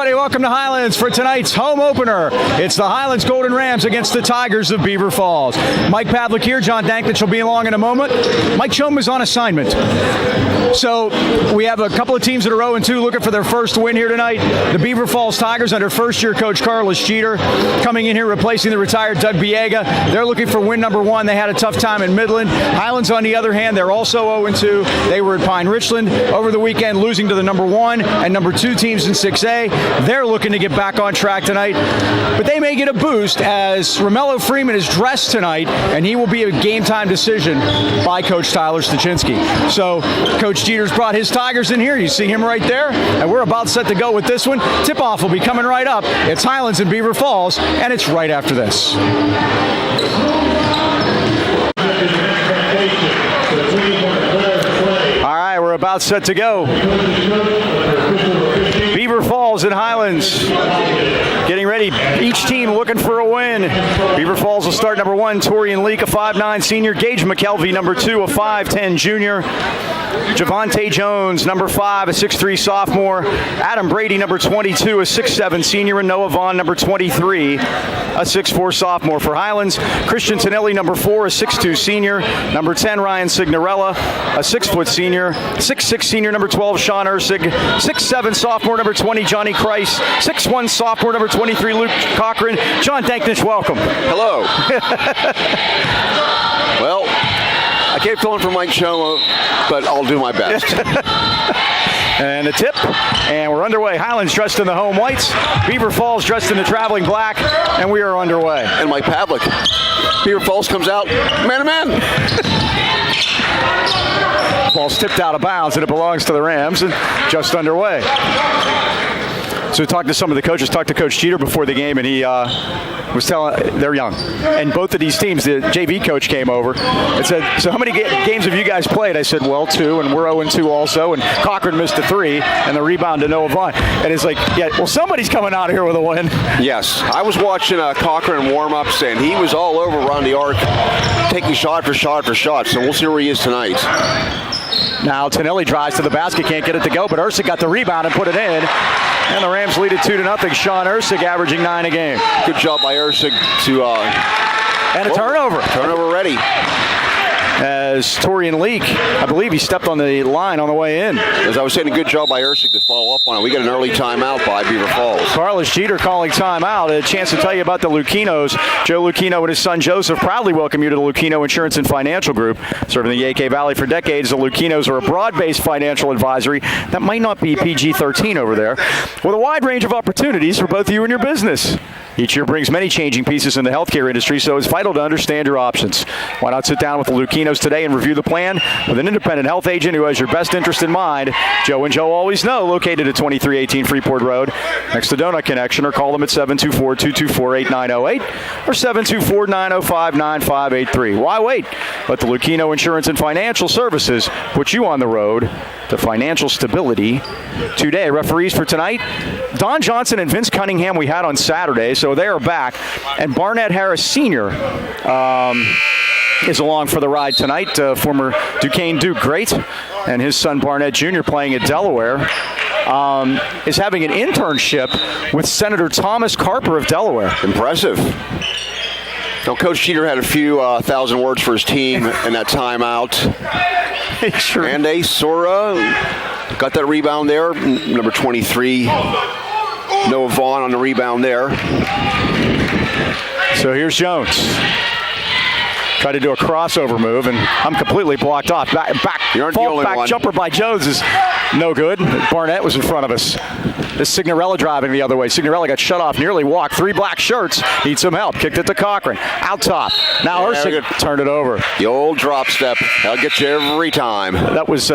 everybody. Welcome to Highlands for tonight's home opener. It's the Highlands Golden Rams against the Tigers of Beaver Falls. Mike Pavlik here. John Danknich will be along in a moment. Mike Chom is on assignment. So we have a couple of teams that are 0-2 looking for their first win here tonight. The Beaver Falls Tigers under first-year coach Carlos Jeter coming in here replacing the retired Doug Biega. They're looking for win number one. They had a tough time in Midland. Highlands, on the other hand, they're also 0-2. They were at Pine Richland over the weekend, losing to the number 1 and number 2 teams in 6A. They're looking to get back on track tonight, but they may get a boost as Romello Freeman is dressed tonight, and he will be a game-time decision by Coach Tyler Stachinski. So Coach Jeter's brought his Tigers in here. You see him right there, and we're about set to go with this one. Tip-off will be coming right up. It's Highlands and Beaver Falls, and it's right after this. All right, we're about set to go. Beaver Falls and Highlands getting ready. Each team looking for a win. Beaver Falls will start number 1, Torian Leak, a 5'9" senior. Gage McKelvey, number 2, a 5'10" junior. Javante Jones, number 5, a 6'3" sophomore. Adam Brady, number 22, a 6'7" senior. And Noah Vaughn, number 23, a 6'4" sophomore. For Highlands, Christian Tonelli, number 4, a 6'2" senior. Number 10, Ryan Signorella, a 6' senior. 6'6" senior, number 12, Sean Ursig. 6'7" sophomore, number 20, Johnny Christ. 6'1" sophomore, number 23, Luke Cochran. John Danknich, welcome. Hello. Well, I kept going for Mike Chomo, but I'll do my best. And a tip, and we're underway. Highlands dressed in the home whites. Beaver Falls dressed in the traveling black, and we are underway. And Mike Pavlik. Beaver Falls comes out, man-to-man. Ball's tipped out of bounds, and it belongs to the Rams, and just underway. So we talked to some of the coaches, talked to Coach Jeter before the game, and he was telling, they're young. And both of these teams, the JV coach came over and said, so how many games have you guys played? I said, well, 2, and we're 0-2 also. And Cochran missed a 3, and the rebound to Noah Vaughn. And it's like, yeah, well, somebody's coming out of here with a win. Yes. I was watching Cochran warm-ups, and he was all over around the arc, taking shot for shot for shot. So we'll see where he is tonight. Now Tonelli drives to the basket, can't get it to go, but Ursig got the rebound and put it in. And the Rams lead it 2-0. Sean Ursig averaging 9 a game. Good job by Ursig to... and a turnover. Turnover ready. As Torian Leak, I believe he stepped on the line on the way in. As I was saying, a good job by Ursig to follow up on it. We got an early timeout by Beaver Falls. Carlos Jeter calling timeout. A chance to tell you about the Lucinos. Joe Lucchino and his son Joseph proudly welcome you to the Lucchino Insurance and Financial Group. Serving the Yaqui Valley for decades, the Lucinos are a broad-based financial advisory that might not be PG-13 over there, with a wide range of opportunities for both you and your business. Each year brings many changing pieces in the healthcare industry, so it's vital to understand your options. Why not sit down with the Lucinos today and review the plan with an independent health agent who has your best interest in mind? Joe and Joe always know, located at 2318 Freeport Road, next to Donut Connection, or call them at 724-224-8908 or 724-905-9583. Why wait? Let the Lucchino Insurance and Financial Services put you on the road to financial stability today. Referees for tonight, Don Johnson and Vince Cunningham we had on Saturday, so they are back. And Barnett Harris Sr. Is along for the ride tonight. Former Duquesne Duke great, and his son Barnett Jr. playing at Delaware, is having an internship with Senator Thomas Carper of Delaware. Impressive. Now, Coach Jeter had a few thousand words for his team in that timeout. Sure. And Sora got that rebound there. Number 23, Noah Vaughn on the rebound there. So here's Jones. Tried to do a crossover move, and I'm completely blocked off. Back jumper by Jones is no good. Barnett was in front of us. This Signorella driving the other way. Signorella got shut off, nearly walked. 3 black shirts. Needs some help. Kicked it to Cochran. Out top. Now Ursig turned it over. The old drop step. That'll get you every time. That was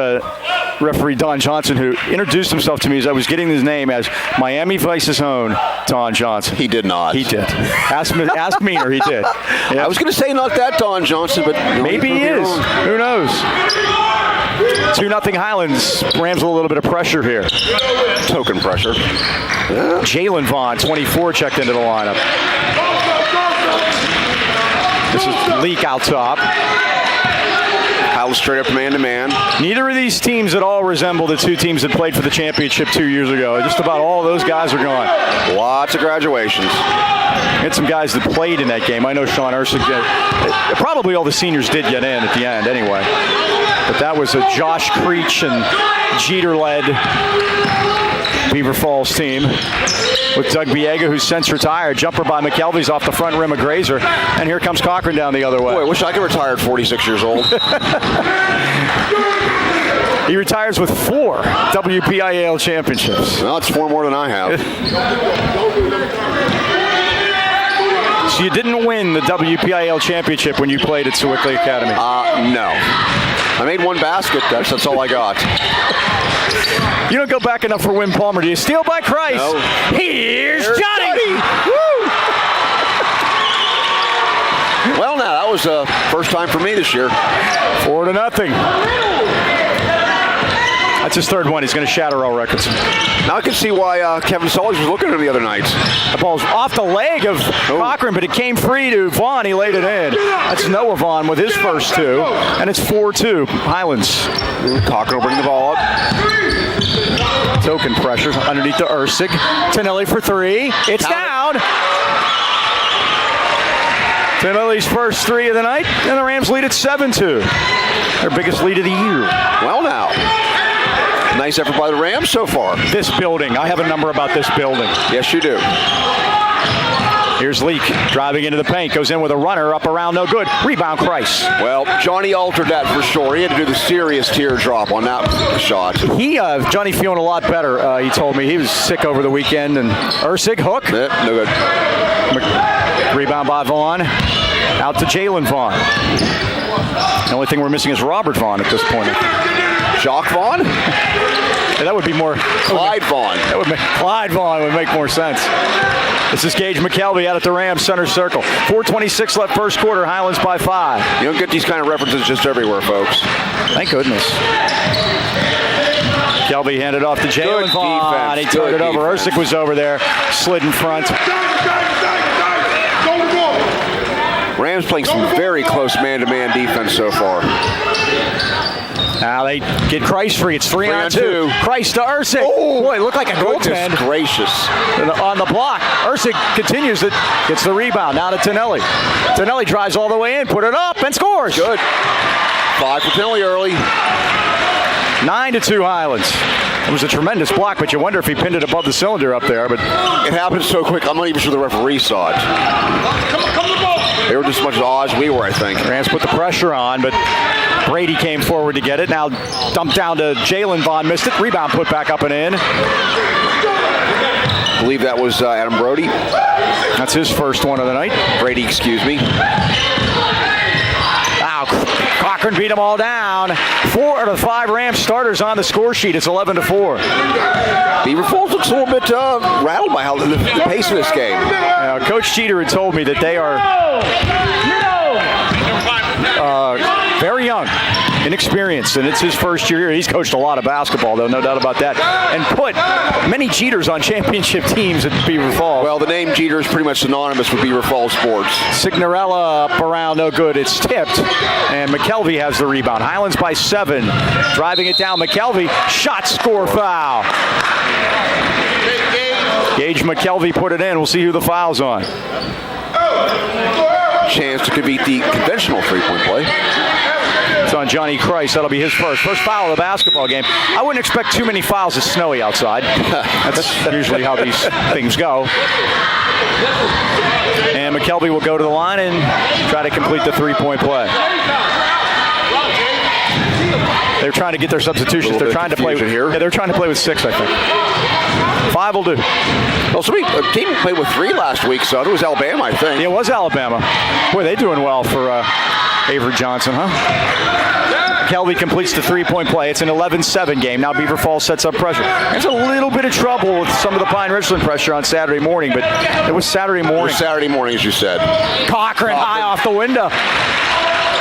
referee Don Johnson, who introduced himself to me as I was getting his name as Miami Vice's own Don Johnson. He did not. He did. Ask Meaner, he did. Yep. I was going to say not that Don Johnson, but maybe he is. Who knows? 2-0 Highlands. Rams with a little bit of pressure here. Token pressure. Yeah. Jalen Vaughn, 24, checked into the lineup. This is Leak out top. Highlands straight up man-to-man. Neither of these teams at all resemble the two teams that played for the championship 2 years ago. Just about all those guys are gone. Lots of graduations. Had some guys that played in that game. I know Sean Ursig did. Probably all the seniors did get in at the end anyway. But that was a Josh Creech and Jeter-led Beaver Falls team with Doug Biega, who's since retired. Jumper by McKelvey's off the front rim of Grazer. And here comes Cochran down the other way. Boy, I wish I could retire at 46 years old. He retires with 4 WPIAL championships. Well, it's 4 more than I have. So you didn't win the WPIAL championship when you played at Sewickley Academy? No. I made 1 basket. That's all I got. You don't go back enough for Wim Palmer, do you? Steal by Christ. No. Here's Johnny. Woo! Well, now, that was the first time for me this year. 4-0. That's his 3rd one. He's going to shatter all records. Now I can see why Kevin Solis was looking at him the other night. The ball's off the leg of Cochran, but it came free to Vaughn. He laid it in. That's Noah Vaughn with his first 2, and it's 4-2. Highlands. Cochran will bring the ball up. Token pressure underneath to Ursig. Tonelli for 3. It's down. Tonelli's first 3 of the night, and the Rams lead at 7-2. Their biggest lead of the year. Well, now. Nice effort by the Rams so far. This building. I have a number about this building. Yes, you do. Here's Leak driving into the paint. Goes in with a runner up around. No good. Rebound Christ. Well, Johnny altered that for sure. He had to do the serious teardrop on that shot. Johnny feeling a lot better, he told me. He was sick over the weekend. And Ursig, hook. No good. Rebound by Vaughn. Out to Jalen Vaughn. The only thing we're missing is Robert Vaughn at this point. Jacques Vaughn? Yeah, that would be more. Clyde Vaughn. Clyde Vaughn would make more sense. This is Gage McKelvey out at the Rams center circle. 4:26 left first quarter. Highlands by 5. You don't get these kind of references just everywhere, folks. Thank goodness. McKelvey handed off to Jalen Vaughn. He turned it over. Ursig was over there. Slid in front. Rams playing some very close man-to-man defense so far. Now they get Christ free. It's 3-on-2. Christ to Ursig. Oh, boy, it looked like a goaltend. Goodness gracious. On the block. Ursig continues it. Gets the rebound. Now to Tonelli. Tonelli drives all the way in. Put it up and scores. Good. 5 for Tonelli early. 9-2 Highlands. It was a tremendous block, but you wonder if he pinned it above the cylinder up there. But it happened so quick, I'm not even sure the referee saw it. They were just as much awe as we were, I think. Rams put the pressure on, but Brady came forward to get it. Now dumped down to Jalen Vaughn. Missed it. Rebound put back up and in. I believe that was Adam Brody. That's his first one of the night. Brady, excuse me. Wow, Cochran beat them all down. 4 out of 5 Rams starters on the score sheet. It's 11-4. Beaver Falls looks a little bit rattled by how the pace of this game. Coach Jeter had told me that they are very young, inexperienced, and it's his first year here. He's coached a lot of basketball, though, no doubt about that, and put many Jeters on championship teams at Beaver Falls. Well, the name Jeter is pretty much synonymous with Beaver Falls sports. Signorella up around, no good. It's tipped, and McKelvey has the rebound. Highlands by 7, driving it down. McKelvey, shot, score, foul. Gage McKelvey put it in. We'll see who the foul's on. Chance to beat the conventional three-point play. It's on Johnny Christ. That'll be his first foul of the basketball game. I wouldn't expect too many fouls. It's snowy outside. That's usually how these things go. And McKelvey will go to the line and try to complete the three-point play. They're trying to get their substitutions. They're trying to play here. Yeah, they're trying to play with 6, I think. 5 will do. Well, a team played with 3 last week, so it was Alabama, I think. Yeah, it was Alabama. Boy, they're doing well for Avery Johnson, huh? Kelvey completes the three-point play. It's an 11-7 game. Now Beaver Falls sets up pressure. There's a little bit of trouble with some of the Pine Richland pressure on Saturday morning, but it was Saturday morning. It was Saturday morning, as you said. Cochran high off the window.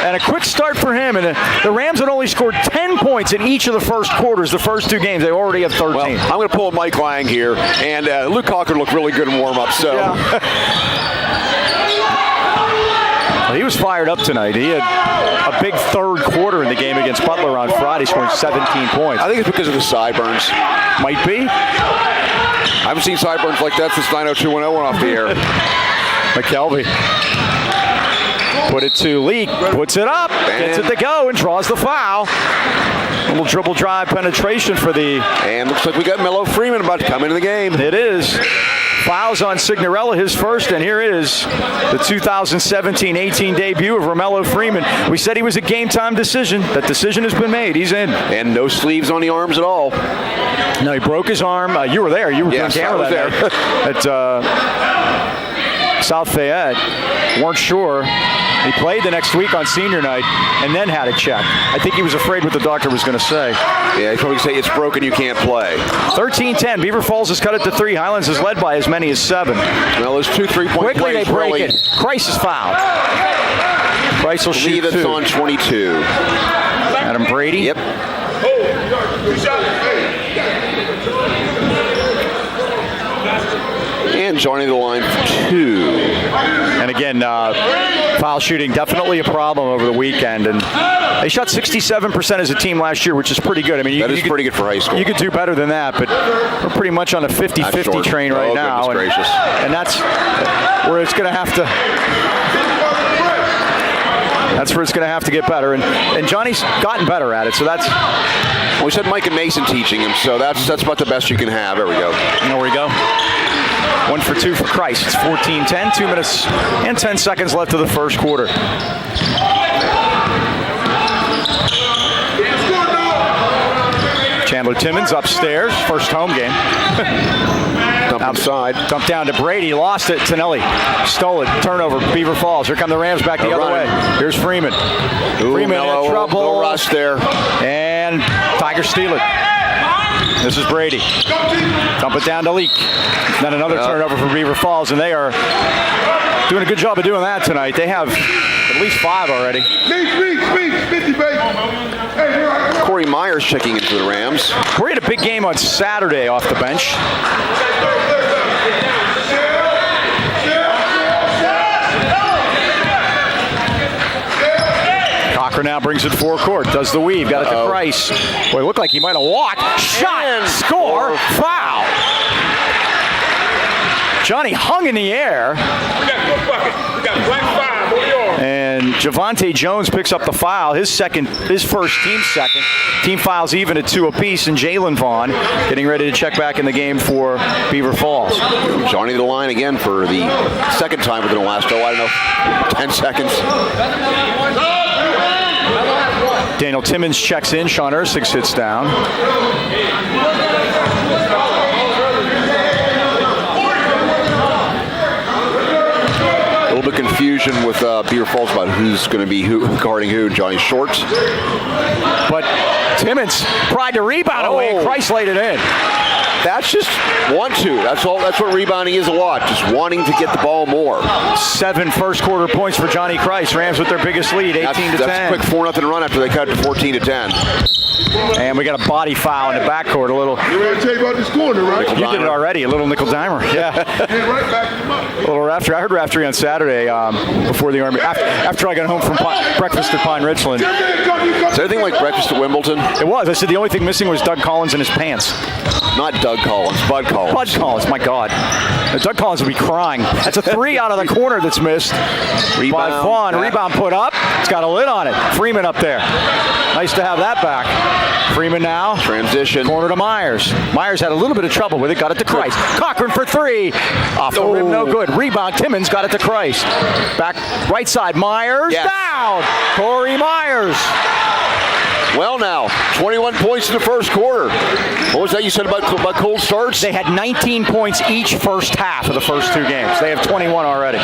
And a quick start for him. And the Rams had only scored 10 points in each of the first quarters, the first 2 games. They already have 13. Well, I'm going to pull Mike Lang here. And Luke Cochran looked really good in warm-up. So. Yeah. Well, he was fired up tonight. He had a big third quarter in the game against Butler on Friday, scoring 17 points. I think it's because of the sideburns. Might be. I haven't seen sideburns like that since 90210 went off the air. McKelvey. Put it to Leak. Puts it up. Gets it to go and draws the foul. A little dribble drive penetration for the... And looks like we got Mello Freeman about to come into the game. It is. Fouls on Signorella, his first, and here is the 2017-18 debut of Romello Freeman. We said he was a game-time decision. That decision has been made. He's in. And no sleeves on the arms at all. No, he broke his arm. You were there. You were on camera there. At South Fayette. Weren't sure. He played the next week on senior night and then had it checked. I think he was afraid what the doctor was going to say. Yeah, he'd probably say it's broken, you can't play. 13-10. Beaver Falls has cut it to 3. Highlands is led by as many as 7. Well, those 2 3-point Quickly plays they break really... it. Christ is fouled. Christ will shoot 2. It's on 22. Adam Brady. Yep. And joining the line for 2. And again, foul shooting definitely a problem over the weekend. And they shot 67% as a team last year, which is pretty good. I mean, that is pretty good for high school. You could do better than that, but we're pretty much on a 50-50 train right now. And that's where it's going to have to... That's where it's going to have to get better. And Johnny's gotten better at it, so that's... Well, we said Mike and Mason teaching him, so that's about the best you can have. There we go. There we go. 1 for 2 for Christ. It's 14-10. 2 minutes and 10 seconds left of the first quarter. Chandler Timmons upstairs. First home game. Dump outside. Dump down to Brady. Lost it. Tonelli stole it. Turnover. Beaver Falls. Here come the Rams back the other way. Here's Freeman. Freeman in trouble. Little rush there. And Tigers steal it. This is Brady. Dump it down to Leak. Then another turnover for Beaver Falls, and they are doing a good job of doing that tonight. They have at least 5 already. Corey Myers checking in for the Rams. Corey had a big game on Saturday off the bench. Cochran now brings it forecourt, does the weave, got it to Price. Boy, it looked like he might have walked. Shot, and score, foul. Johnny hung in the air. We got good bucket. We got blank 5. What are yours? And Javante Jones picks up the foul, his first, team second. Team fouls even at 2 apiece, and Jalen Vaughn getting ready to check back in the game for Beaver Falls. Johnny to the line again for the second time within the last, 10 seconds. Daniel Timmons checks in. Sean Ursig sits down. A little bit confusion with Beaver Falls about who's going to be guarding who. Johnny Short. But Timmons tried to rebound away, and Christ laid it in. That's just want to. That's all. That's what rebounding is a lot. Just wanting to get the ball more. 7 first quarter points for Johnny Christ. Rams with their biggest lead, 18-10. That's a quick 4-0 run after they cut it to 14-10. And we got a body foul in the backcourt. A little. You ready to tell you about this corner, right? You did it already. A little nickel dimer. Yeah. Right back him up. A little Raftery. I heard Raftery on Saturday before the Army. After I got home from breakfast at Pine Richland. Is there anything like breakfast at Wimbledon? It was. I said the only thing missing was Doug Collins in his pants. Not Doug Collins, Bud Collins. Bud Collins, my God. Doug Collins would be crying. That's a 3 out of the corner that's missed. Rebound. By Vaughn. Rebound put up. It's got a lid on it. Freeman up there. Nice to have that back. Freeman now. Transition. Corner to Myers. Myers had a little bit of trouble with it. Got it to Christ. Cochran for 3. Off the rim, no good. Rebound. Timmons got it to Christ. Back right side. Myers. Yes. Down. Corey Myers. Well now, 21 points in the first quarter. What was that you said about cold starts? They had 19 points each first half of the first 2 games. They have 21 already.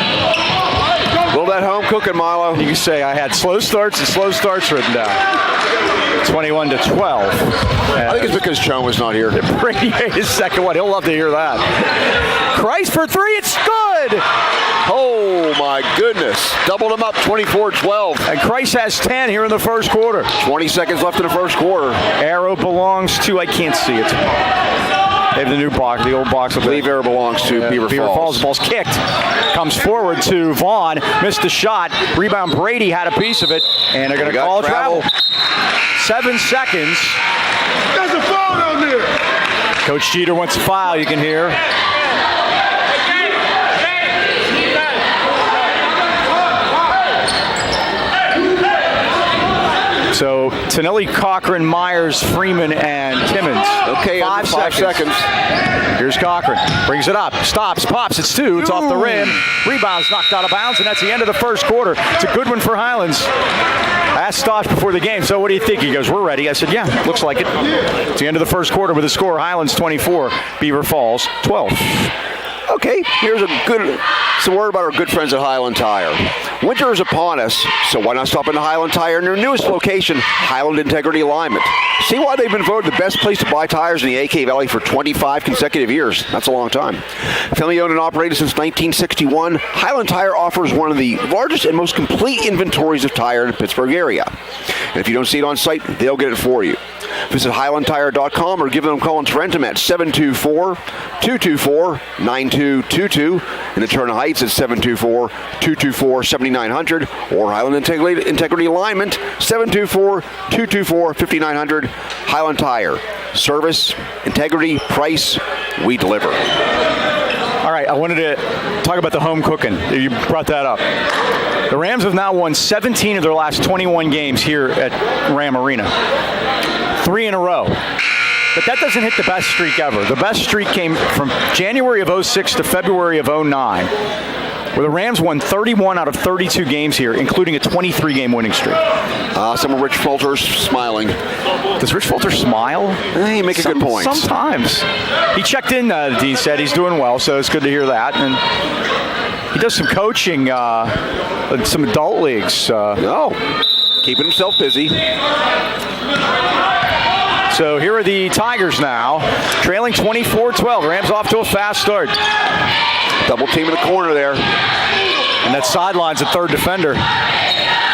Will that home cooking, Milo? You can say I had slow starts and slow starts written down. 21-12. I think it's because Chone was not here. Brady made his second one. He'll love to hear that. Christ for 3. It's good. Oh, my goodness. Doubled him up, 24-12. And Christ has 10 here in the first quarter. 20 seconds left in the first quarter. Arrow belongs to, I can't see it. They have the new box, the old box. Beaver belongs to Beaver Falls. The ball's kicked. Comes forward to Vaughn. Missed the shot. Rebound. Brady had a piece of it, and they're going to call travel. 7 seconds. There's a foul down there. Coach Jeter wants a foul. You can hear. So, Tonelli, Cochran, Myers, Freeman, and Timmons. Okay, 5 seconds. Here's Cochran. Brings it up. Stops. Pops. It's 2. It's off the rim. Rebounds knocked out of bounds, and that's the end of the first quarter. It's a good one for Highlands. I asked Stosh before the game, so what do you think? He goes, we're ready. I said, yeah, looks like it. It's the end of the first quarter with a score. Highlands 24, Beaver Falls 12. Okay, here's some word about our good friends at Highland Tire. Winter is upon us, so why not stop into Highland Tire in their newest location, Highland Integrity Alignment. See why they've been voted the best place to buy tires in the AK Valley for 25 consecutive years. That's a long time. Family owned and operated since 1961, Highland Tire offers one of the largest and most complete inventories of tire in the Pittsburgh area. And if you don't see it on site, they'll get it for you. Visit HighlandTire.com or give them a call in Tarentum at 724-224-9222. In the Turner Heights at 724-224-7900 or Highland Integrity Alignment 724-224-5900. Highland Tire. Service, integrity, price, we deliver. All right, I wanted to talk about the home cooking. You brought that up. The Rams have now won 17 of their last 21 games here at Ram Arena. 3 in a row. But that doesn't hit the best streak ever. The best streak came from January of 06 to February of 09, where the Rams won 31 out of 32 games here, including a 23-game winning streak. Some of Rich Fulter's smiling. Does Rich Fulter smile? He makes a good point. Sometimes. He checked in, the Dean said he's doing well, so it's good to hear that. And he does some coaching in some adult leagues. Keeping himself busy. So here are the Tigers now, trailing 24-12. Rams off to a fast start. Double team in the corner there. And that sideline's a third defender.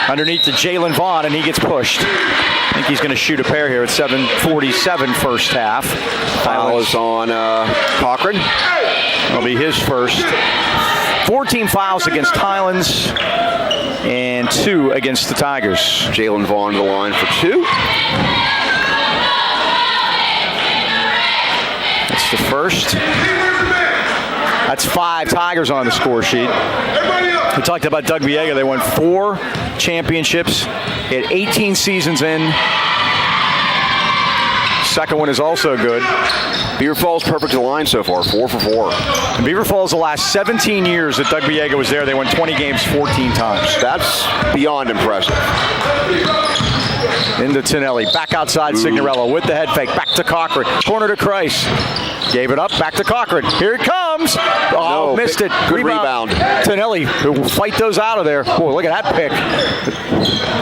Underneath to Jalen Vaughn, and he gets pushed. I think he's going to shoot a pair here at 7:47 first half. Foul is on Cochran. It'll be his first. 14 fouls against Highlands and 2 against the Tigers. Jalen Vaughn to the line for 2. That's the first. That's 5 Tigers on the score sheet. We talked about Doug Viega. They won 4 championships. He had 18 seasons in. Second one is also good. Beaver Falls perfect to the line so far, 4 for 4. And Beaver Falls, the last 17 years that Doug Viega was there, they won 20 games 14 times. That's beyond impressive. Into Tonelli, back outside Signorello with the head fake, back to Cochran, corner to Kreis. Gave it up, back to Cochran. Here it comes. Oh, no, missed it. Good rebound. Tonelli will fight those out of there. Boy, look at that pick.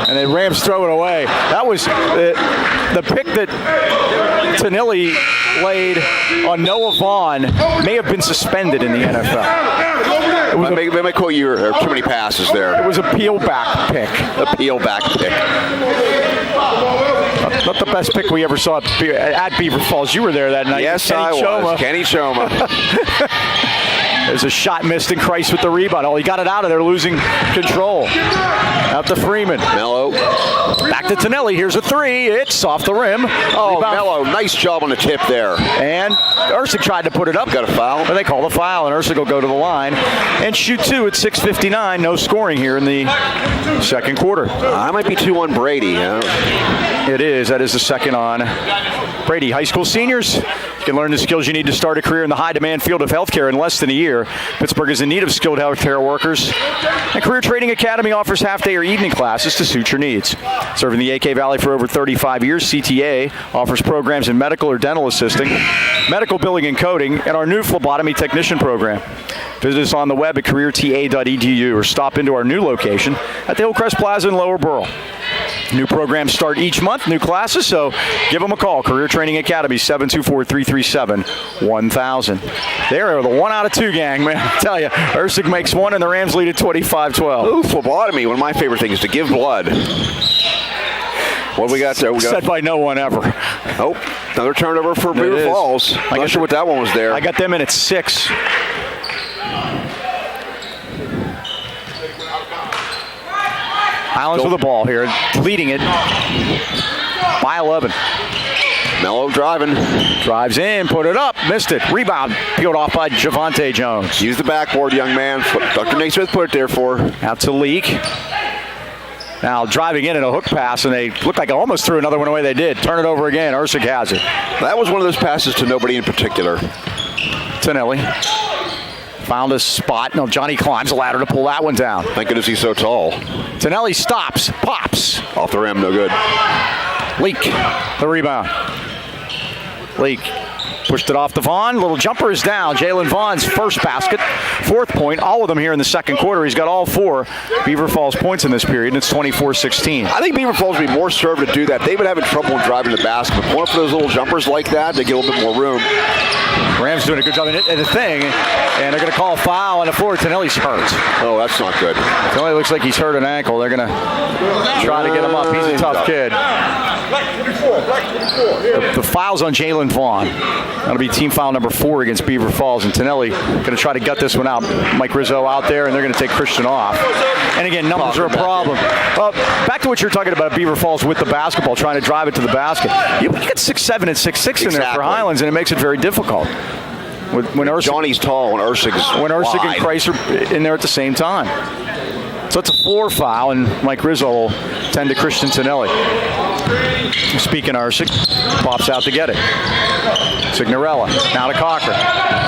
And then Rams throw it away. That was the pick that Tonelli laid on Noah Vaughn may have been suspended in the NFL. They may quote you too many passes there. It was a peel back pick. A peel back pick. Not the best pick we ever saw at Beaver Falls. You were there that night. Yes, I was. Kenny Choma. There's a shot missed, and Kreis with the rebound. Oh, he got it out of there, losing control. Out to Freeman. Mello. Back to Tonelli. Here's a 3. It's off the rim. Oh, rebound. Mello, nice job on the tip there. And Ursig tried to put it up. Got a foul. But they call the foul, and Ursig will go to the line and shoot 2 at 6:59. No scoring here in the second quarter. I might be 2 on Brady. It is. That is the second on Brady. High school seniors, you can learn the skills you need to start a career in the high-demand field of healthcare in less than a year. Pittsburgh is in need of skilled healthcare workers, and Career Training Academy offers half-day or evening classes to suit your needs. Serving the AK Valley for over 35 years, CTA offers programs in medical or dental assisting, medical billing and coding, and our new phlebotomy technician program. Visit us on the web at careerta.edu or stop into our new location at the Hillcrest Plaza in Lower Borough. New programs start each month, new classes, so give them a call. Career Training Academy, 724-337-1000. They are the 1 out of 2 gang, man. I tell you, Ursig makes 1 and the Rams lead at 25-12. Ooh, phlebotomy, one of my favorite things, to give blood. What we got there? Said by no one ever. Oh, another turnover for Beaver Falls. I'm not sure what that one was there. I got them in at 6. Highlands with the ball here, leading it by 11. Mello driving. Drives in, put it up, missed it. Rebound, peeled off by Javante Jones. Use the backboard, young man. Dr. Naismith put it there for. Out to Leak. Now driving in a hook pass, and they looked like almost threw another one away. They did. Turn it over again. Ursig has it. That was one of those passes to nobody in particular. Tonelli found a spot. No, Johnny climbs the ladder to pull that one down. Thank goodness he's so tall. Tonelli stops, pops. Off the rim, no good. Leak, the rebound. Leak pushed it off to Vaughn. Little jumper is down. Jalen Vaughn's first basket, 4th point. All of them here in the second quarter. He's got all 4 Beaver Falls points in this period, and it's 24-16. I think Beaver Falls would be more served to do that. They've been having trouble driving the basket. But going for those little jumpers like that, they get a little bit more room. Rams doing a good job in the thing, and they're going to call a foul on the floor. Tonelli's hurt. Oh, that's not good. Tonelli looks like he's hurt an ankle. They're going to try to get him up. He's a tough kid. The foul's on Jalen Vaughn. That'll be team foul number 4 against Beaver Falls, and Tonelli going to try to gut this one out. Mike Rizzo out there, and they're going to take Christian off. And again, numbers are a problem. Back to what you're talking about, Beaver Falls with the basketball, trying to drive it to the basket. You get 6'7" and 6'6" in there for Highlands, and it makes it very difficult. When Johnny's tall and Ursig's when Ursig wide. and Kreis are in there at the same time. So it's a floor foul, and Mike Rizzo will tend to Christian Tonelli. Speaking of Ursig, pops out to get it. Signorella, now to Cochran.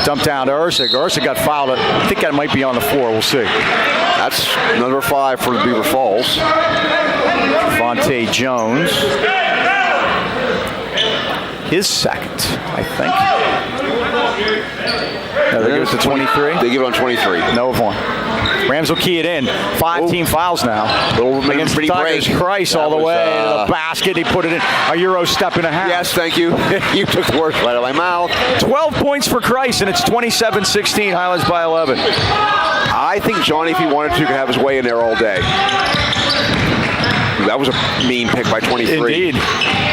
Dump down to Ursig. Ursig got fouled. I think that might be on the floor. We'll see. That's number 5 for Beaver Falls. Javante Jones. His second, I think. No, they give it to 23. They give it on 23. No Vaughn. Rams will key it in. 5 team fouls now. Against the Tigers. Kreis all the way to the basket. He put it in. A Euro step and a half. Yes, thank you. You took the words right out of my mouth. 12 points for Kreis, and it's 27-16. Highlands by 11. I think Johnny, if he wanted to, could have his way in there all day. That was a mean pick by 23. Indeed.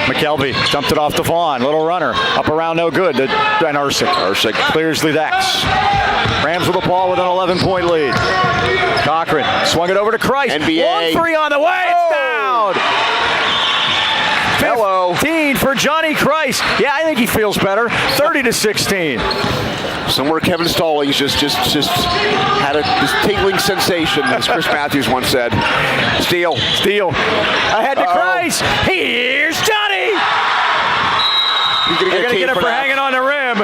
McKelvey dumped it off to Vaughn. Little runner. Up around, no good. And Ursig clears the decks. Rams with the ball with an 11-point lead. Cochran swung it over to Kreis. NBA. 1-3 on the way. It's down. Hello. 15 for Johnny Kreis. Yeah, I think he feels better. 30-16. Somewhere Kevin Stallings just had this tingling sensation, as Chris Matthews once said. Steal. Ahead to Kreis. Here's Johnny. They're going to get it for hanging on the rim.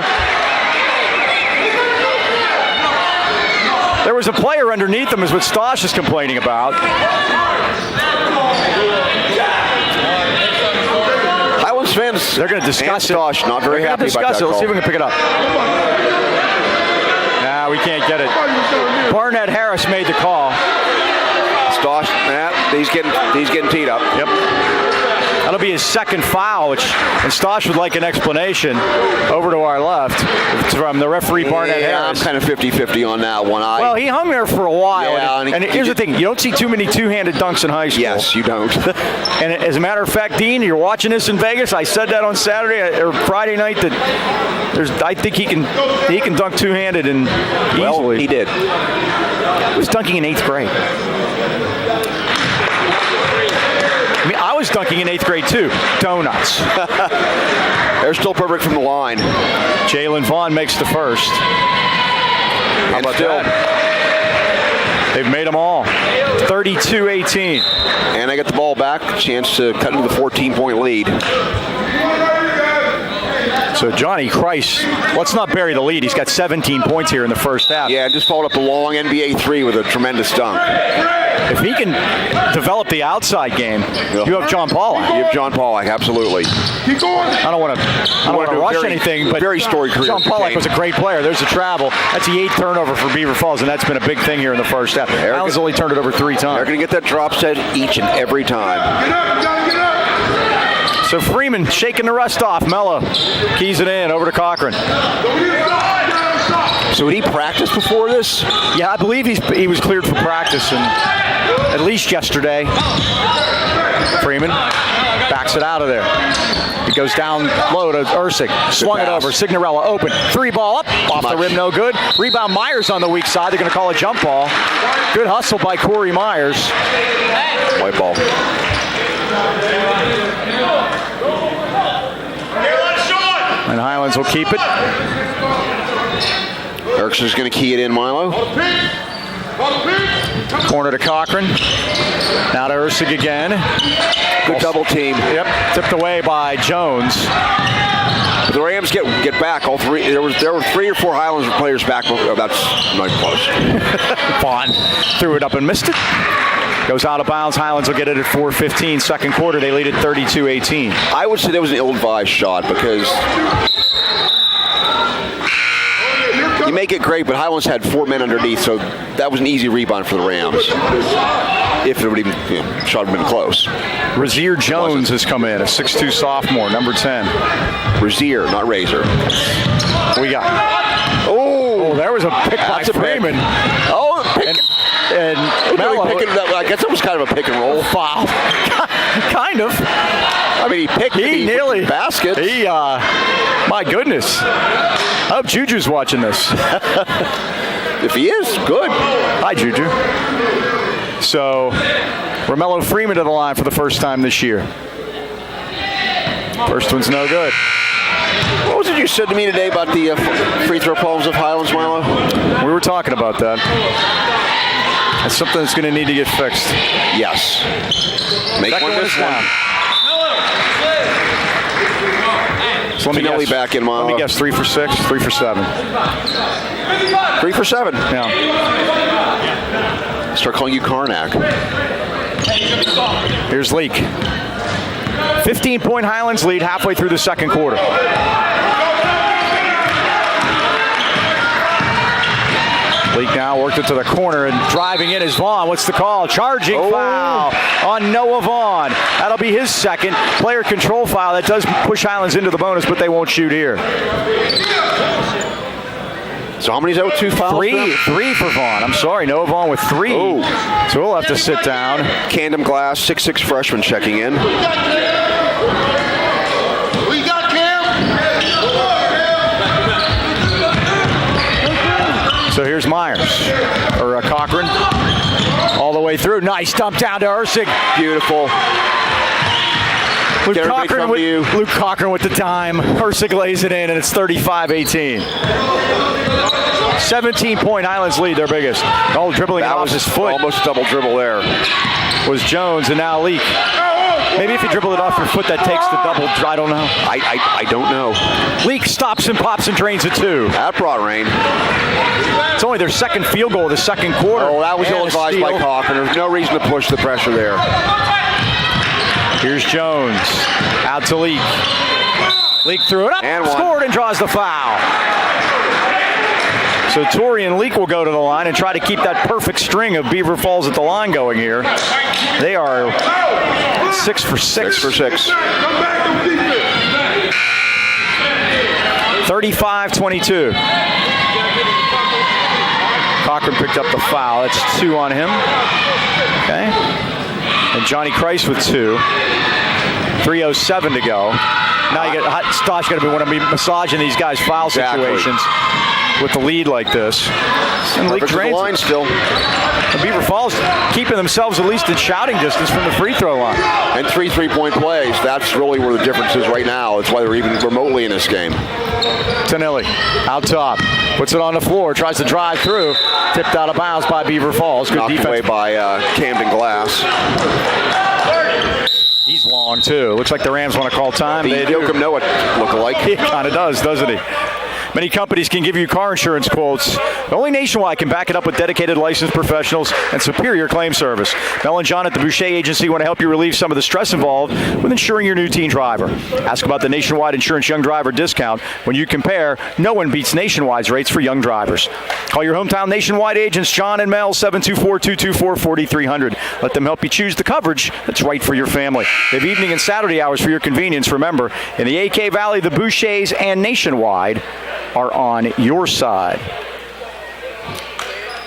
There was a player underneath him, is what Stosh is complaining about. Highlands fans, they're going to discuss it. Stosh not very happy about that call. Let's see if we can pick it up. Nah, we can't get it. Barnett Harris made the call. Stosh, he's getting teed up. Yep. That'll be his second foul, and Stosh would like an explanation. Over to our left from the referee, Barnett Harris. I'm kind of 50-50 on that one. Well, he hung there for a while. Yeah, and here's the thing. You don't see too many two-handed dunks in high school. Yes, you don't. And as a matter of fact, Dean, you're watching this in Vegas. I said that on Saturday or Friday night that I think he can dunk two-handed and easily. Well, he did. He was dunking in 8th grade. I mean, I was dunking in 8th grade too. Donuts. They're still perfect from the line. Jalen Vaughn makes the first. How about that? They've made them all. 32-18. And I get the ball back. Chance to cut into the 14-point lead. So Johnny Kreis, let's not bury the lead. He's got 17 points here in the first half. Yeah, just followed up a long NBA 3 with a tremendous dunk. If he can develop the outside game, you have John Pollack. You have John Pollack, absolutely. I don't want to rush anything, but very storied career. John Pollack was a great player. There's a travel. That's the 8th turnover for Beaver Falls, and that's been a big thing here in the first half. Highlands only turned it over 3 times. They're going to get that drop set each and every time. Get up. So Freeman shaking the rust off. Mello keys it in over to Cochran. So did he practice before this? Yeah, I believe he was cleared for practice, and at least yesterday. Freeman Backs it out of there. He goes down low to Ursig. Swung it over. Signorella open. 3-ball up. Off the rim, no good. Rebound Myers on the weak side. They're going to call a jump ball. Good hustle by Corey Myers. White ball. And Highlands will keep it. Ericsson's going to key it in, Milo. Corner to Cochran. Now to Ursig again. Good double team. Yep. Tipped away by Jones. The Rams get back. All three. There were 3 or 4 Highlands players back. That's not close. Vaughn threw it up and missed it. Goes out of bounds. Highlands will get it at 4:15. Second quarter, they lead at 32-18. I would say that was an ill-advised shot because you make it great, but Highlands had 4 men underneath, so that was an easy rebound for the Rams. If it would even, shot had been close. Razier Jones has come in, a 6'2 sophomore, number 10. Razier, not Razor. We got. Oh, there was a pick by Freeman. Oh, And Mello. I guess it was kind of a pick and roll. Foul. Kind of. I mean, he nearly basket. My goodness. I hope Juju's watching this. If he is, good. Hi, Juju. So, Romello Freeman to the line for the first time this year. First one's no good. What was it you said to me today about the free throw problems of Highlands, Milo? We were talking about that. It's something that's going to need to get fixed. Yes. Make Second one this one. So let me guess. Back in, Milo. Let me guess, 3 for 6, 3 for 7. 3 for 7. Yeah. Start calling you Karnak. Here's Leak. 15-point Highlands lead halfway through the second quarter. Leak now worked it to the corner and driving in is Vaughn. What's the call? Charging foul on Noah Vaughn. That'll be his second player control foul. That does push Highlands into the bonus, but they won't shoot here. So how many's that with 2 fouls? 3 for Vaughn. I'm sorry, Noah Vaughn with 3. Oh. So we'll have to sit down. Camden Glass, 6'6" freshman checking in. We got Cam. So here's Myers, or Cochran, all the way through. Nice dump down to Ursig. Beautiful. Luke Cochran with the dime. Ursig lays it in, and it's 35-18. 17-point Highlands lead, their biggest. Oh, dribbling it off his foot. Almost double dribble there. Was Jones, and now Leak. Maybe if you dribble it off your foot, that takes the double. I don't know. I don't know. Leak stops and pops and drains it too. That brought rain. It's only their second field goal of the second quarter. Oh, that was ill-advised by Cochran. There's no reason to push the pressure there. Here's Jones. Out to Leak. Leak threw it up, and scored, and draws the foul. So Torrey and Leak will go to the line and try to keep that perfect string of Beaver Falls at the line going here. They are 6 for 6. 6 for 6. 35-22. Cochran picked up the foul. That's 2 on him. Okay. And Johnny Christ with 2. 3:07 to go. Now you get Stosh got to be one of me massaging these guys' foul situations with the lead like this. And Leak drains the line still. The Beaver Falls keeping themselves at least in shouting distance from the free throw line. And 3 3-point plays. That's really where the difference is right now. That's why they're even remotely in this game. Tonelli out top. Puts it on the floor. Tries to drive through. Tipped out of bounds by Beaver Falls. Good Knocked defense. away by Camden Glass. He's long, too. Looks like the Rams want to call time. The Yoakum Noah look-alike. He kind of does, doesn't he? Many companies can give you car insurance quotes. Only Nationwide can back it up with dedicated licensed professionals and superior claim service. Mel and John at the Boucher Agency want to help you relieve some of the stress involved with insuring your new teen driver. Ask about the Nationwide Insurance Young Driver discount. When you compare, no one beats Nationwide's rates for young drivers. Call your hometown Nationwide agents, John and Mel, 724-224-4300. Let them help you choose the coverage that's right for your family. They have evening and Saturday hours for your convenience. Remember, in the AK Valley, the Bouchers and Nationwide are on your side.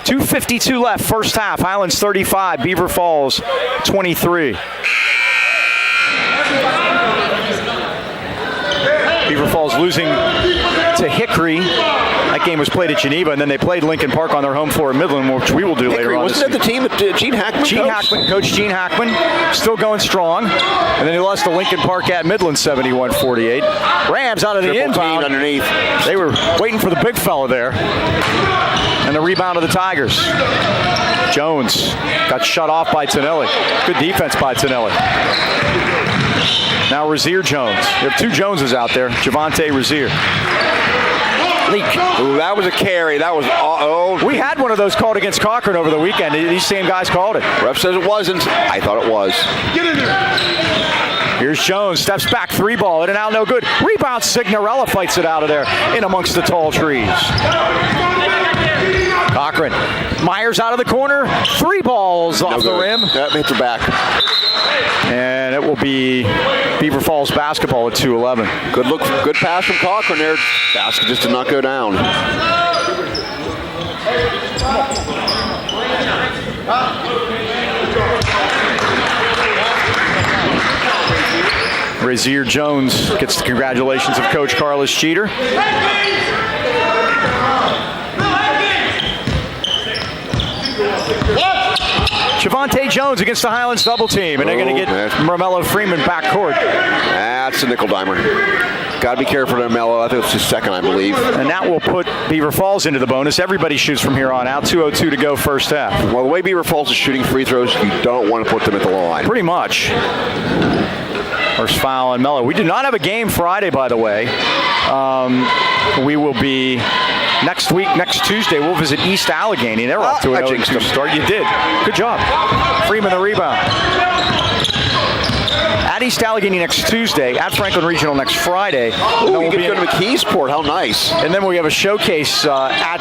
2:52 left, first half. Highlands 35, Beaver Falls 23. Beaver Falls losing to Hickory. That game was played at Geneva, and then they played Lincoln Park on their home floor in Midland, which we will do later on. Wasn't that the team that Gene Hackman coached? Coach Gene Hackman, still going strong. And then he lost to Lincoln Park at Midland 71-48. Rams out of the inbound. Underneath. They were waiting for the big fella there. And the rebound of the Tigers. Jones got shut off by Tonelli. Good defense by Tonelli. Now Razier Jones. We have two Joneses out there. Javante Razier. Leak. Ooh, that was a carry. That was We had one of those called against Cochran over the weekend. These same guys called it. Ref says it wasn't. I thought it was. Get in there. Here's Jones. Steps back. 3-ball. In and out. No good. Rebound. Signorella fights it out of there. In amongst the tall trees. Cochran. Myers out of the corner. 3 balls off the rim. That hits her back. And it will be Beaver Falls basketball at 2:11. Good look, good pass from Cochran there. Basket just did not go down. Razier Jones gets the congratulations of Coach Carlos Cheater. Javante Jones against the Highlands double team, and they're going to get Romello Freeman back court. That's a nickel dimer. Got to be careful of Romello. I think it's his second, I believe. And that will put Beaver Falls into the bonus. Everybody shoots from here on out. 2:02 to go first half. Well, the way Beaver Falls is shooting free throws, you don't want to put them at the line. Pretty much. First foul on Mello. We do not have a game Friday, by the way. We will be next week, next Tuesday. We'll visit East Allegheny. They're off to an 0-2 start. You did. Good job. Freeman the rebound. At East Allegheny next Tuesday. At Franklin Regional next Friday. Oh, we get to go to McKeesport. How nice. And then we have a showcase at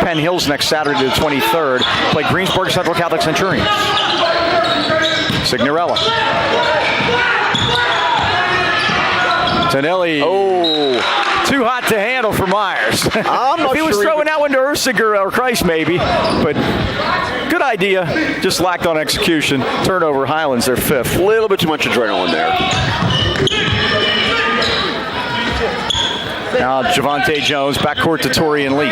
Penn Hills next Saturday the 23rd. Play Greensburg Central Catholic Centurions. Signorella. Tonelli. Oh. Too hot to handle for Myers. If he was throwing that one to Ersiger or Christ, maybe. But good idea. Just lacked on execution. Turnover, Highlands, their 5th. A little bit too much adrenaline there. Now Javante Jones, backcourt to Torian Lee.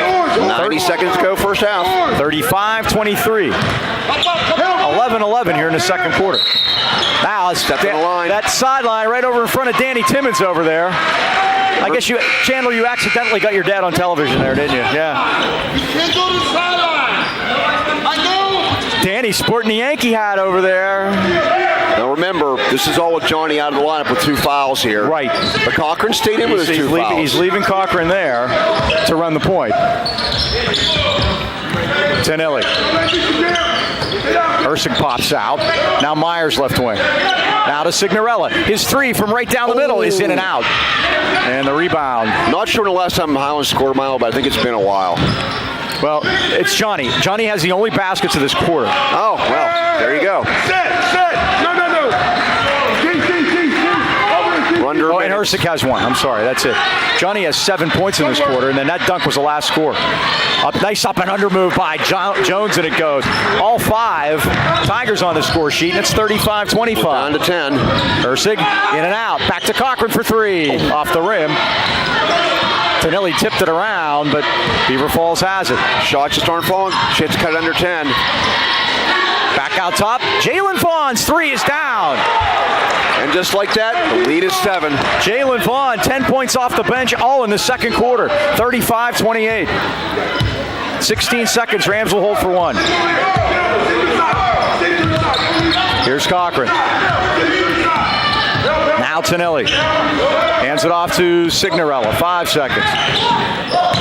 30 seconds to go first half. 35-23. 11-11 here in the second quarter. Now it's that sideline right over in front of Danny Timmons over there. I guess you, Chandler, you accidentally got your dad on television there, didn't you? Yeah. You can't go to the sideline. I know. Danny sporting the Yankee hat over there. Now remember, this is all with Johnny out of the lineup with 2 fouls here. Right. But Cochran stayed in with his 2 fouls. He's leaving Cochran there to run the point. Tonelli. Ursig pops out. Now Myers left wing. Now to Signorella. His 3 from right down the middle is in and out. And the rebound. Not sure when the last time Highlands scored a mile, but I think it's been a while. Well, it's Johnny. Johnny has the only baskets of this quarter. Oh, well, there you go. Set. No. Oh, and Ursig has 1. I'm sorry, that's it. Johnny has 7 points in this quarter, and then that dunk was the last score. Nice up and under move by Jones, and it goes. All 5 Tigers on the score sheet, and it's 35-25. Down to 10. Ursig in and out. Back to Cochran for 3. Off the rim. Tonelli tipped it around, but Beaver Falls has it. Shots just aren't falling. Chance to cut it under 10. Back out top. Jalen Vaughn's 3 is down. And just like that, the lead is 7. Jalen Vaughn, 10 points off the bench, all in the second quarter. 35-28. 16 seconds. Rams will hold for 1. Here's Cochran. Now Tonelli. Hands it off to Signorella. 5 seconds.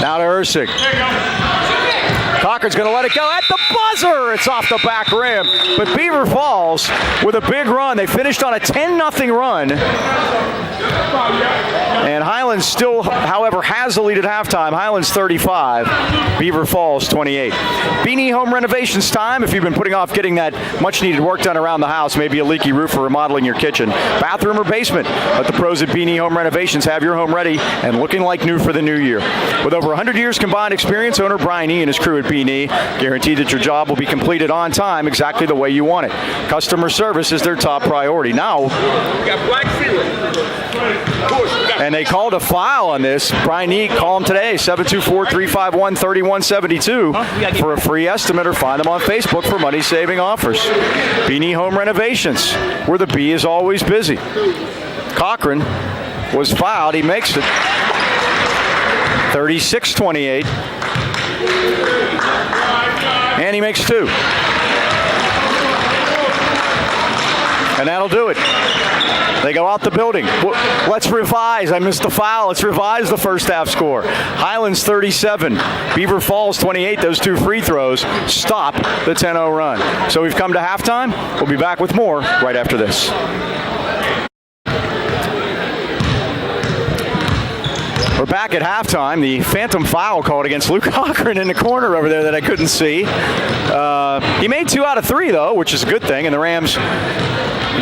Now to Ursig. Cochran's going to let it go at the buzzer. It's off the back rim. But Beaver Falls with a big run. They finished on a 10-0 run. And Highlands still, however, has the lead at halftime. Highlands 35, Beaver Falls 28. Beanie Home Renovations time. If you've been putting off getting that much-needed work done around the house, maybe a leaky roof or remodeling your kitchen, bathroom or basement, let the pros at Beanie Home Renovations have your home ready and looking like new for the new year. With over 100 years combined experience, owner Brian E. and his crew at B&E. Guaranteed that your job will be completed on time exactly the way you want it. Customer service is their top priority. Now, and they called a foul on this. Brian Neat, call them today, 724-351-3172 for a free estimate, or find them on Facebook for money-saving offers. B&E Home Renovations, where the bee is always busy. Cochran was fouled. He makes it 36-28. And he makes 2. And that'll do it. They go out the building. Let's revise. I missed the foul. Let's revise the first half score. Highlands 37, Beaver Falls 28. Those 2 free throws stop the 10-0 run. So we've come to halftime. We'll be back with more right after this. We're back at halftime. The phantom foul called against Luke Cochran in the corner over there that I couldn't see. He made 2 out of 3, though, which is a good thing, and the Rams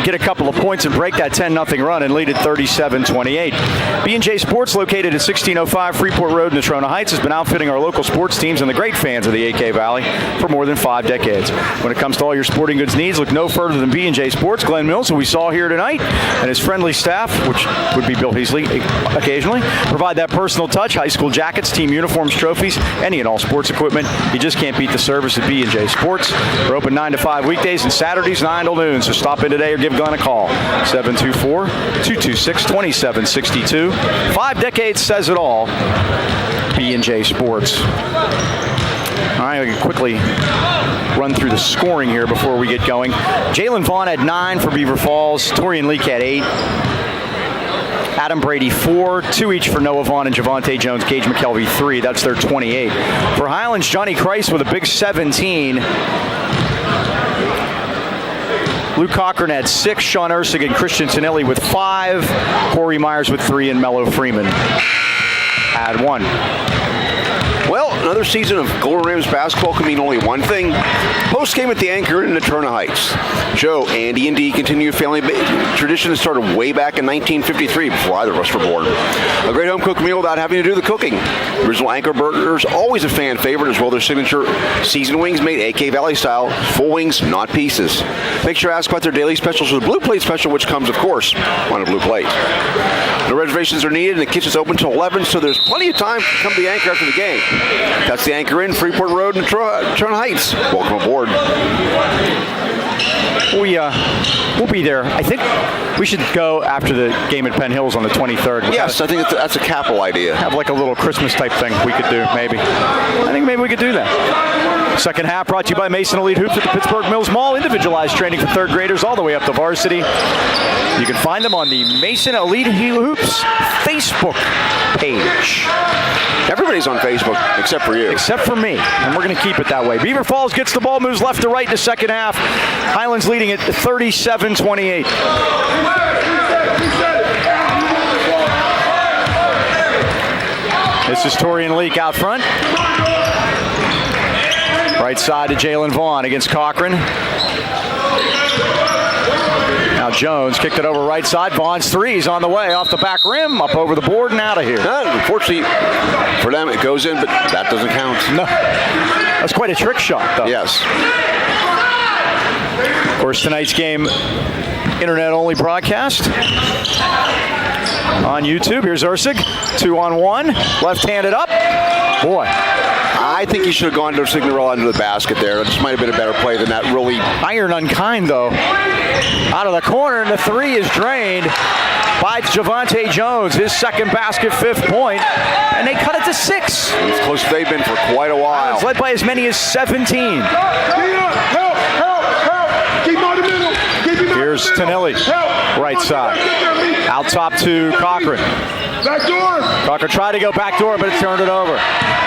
get a couple of points and break that 10-0 run and lead at 37-28. B&J Sports, located at 1605 Freeport Road in Natrona Heights, has been outfitting our local sports teams and the great fans of the AK Valley for more than 5 decades. When it comes to all your sporting goods needs, look no further than B&J Sports. Glenn Mills, who we saw here tonight, and his friendly staff, which would be Bill Heasley occasionally, provide that personal touch. High school jackets, team uniforms, trophies, any and all sports equipment. You just can't beat the service at B&J Sports. We're open 9 to 5 weekdays and Saturdays 9 till noon, so stop in today or give Glenn a call. 724-226-2762. 5 decades says it all. B&J Sports. All right, we can quickly run through the scoring here before we get going. Jalen Vaughn had 9 for Beaver Falls. Torian Leak had 8. Adam Brady 4, 2 each for Noah Vaughn and Javante Jones. Gage McKelvey 3. That's their 28. For Highlands, Johnny Christ with a big 17. Luke Cochran had 6. Sean Ursig and Christian Tonelli with 5. Corey Myers with 3, and Mello Freeman had 1. Well, another season of Golden Rams basketball can mean only one thing. Post-game at the Anchor in Natrona Heights. Joe, Andy, and Dee continue a family tradition that started way back in 1953 before either of us were born. A great home-cooked meal without having to do the cooking. Original Anchor burgers, always a fan favorite, as well their signature seasoned wings made AK Valley style. Full wings, not pieces. Make sure to ask about their daily specials with the Blue Plate special, which comes, of course, on a blue plate. No reservations are needed, and the kitchen's open until 11, so there's plenty of time to come to the Anchor after the game. That's the Anchor Inn, Freeport Road in Natrona Heights. Welcome aboard. We'll be there. I think we should go after the game at Penn Hills on the 23rd. Yes, I think that's a capital idea. Have like a little Christmas type thing we could do, maybe. I think maybe we could do that. Second half brought to you by Mason Elite Hoops at the Pittsburgh Mills Mall. Individualized training for 3rd graders all the way up to varsity. You can find them on the Mason Elite Hoops Facebook page. Everybody's on Facebook except for you. Except for me, and we're going to keep it that way. Beaver Falls gets the ball, moves left to right in the second half. Highlands leading at 37-28. This is Torian Leak out front. Right side to Jalen Vaughn against Cochran. Now Jones kicked it over right side. Vaughn's 3's on the way off the back rim, up over the board and out of here. Unfortunately for them, it goes in, but that doesn't count. No, that's quite a trick shot, though. Yes. Of course, tonight's game, internet-only broadcast on YouTube. Here's Ursig, 2-on-1, left-handed up. Boy. I think he should have gone to Signorella under the basket there. It just might have been a better play than that really. Iron unkind, though. Out of the corner, and the 3 is drained by Javante Jones. His second basket, 5th point, and they cut it to 6. As close as they've been for quite a while. It's led by as many as 17. Help! Keep on the middle. Here's Tonelli, right side. Out top to Cochran. Back door. Cochran tried to go back door, but it turned it over.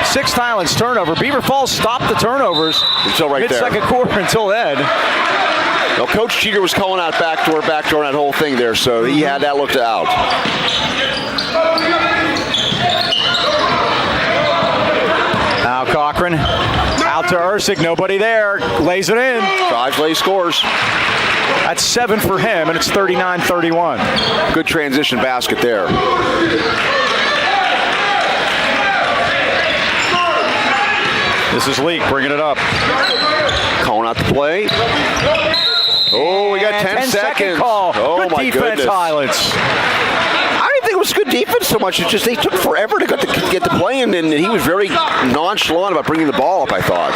6th Highlands turnover. Beaver Falls stopped the turnovers until right there. Mid-second quarter until then. Well, Coach Cheater was calling out backdoor, and that whole thing there, so he had that looked out. Now Cochran out to Ursig, nobody there, lays it in. Drives, lays, scores. That's 7 for him, and it's 39-31. Good transition basket there. This is Leak bringing it up. Calling out the play. Oh, we got 10 seconds. Call. Oh, good my defense, goodness. Highlands. I didn't think it was good defense so much. It's just they took forever to get the play in, and he was very nonchalant about bringing the ball up, I thought.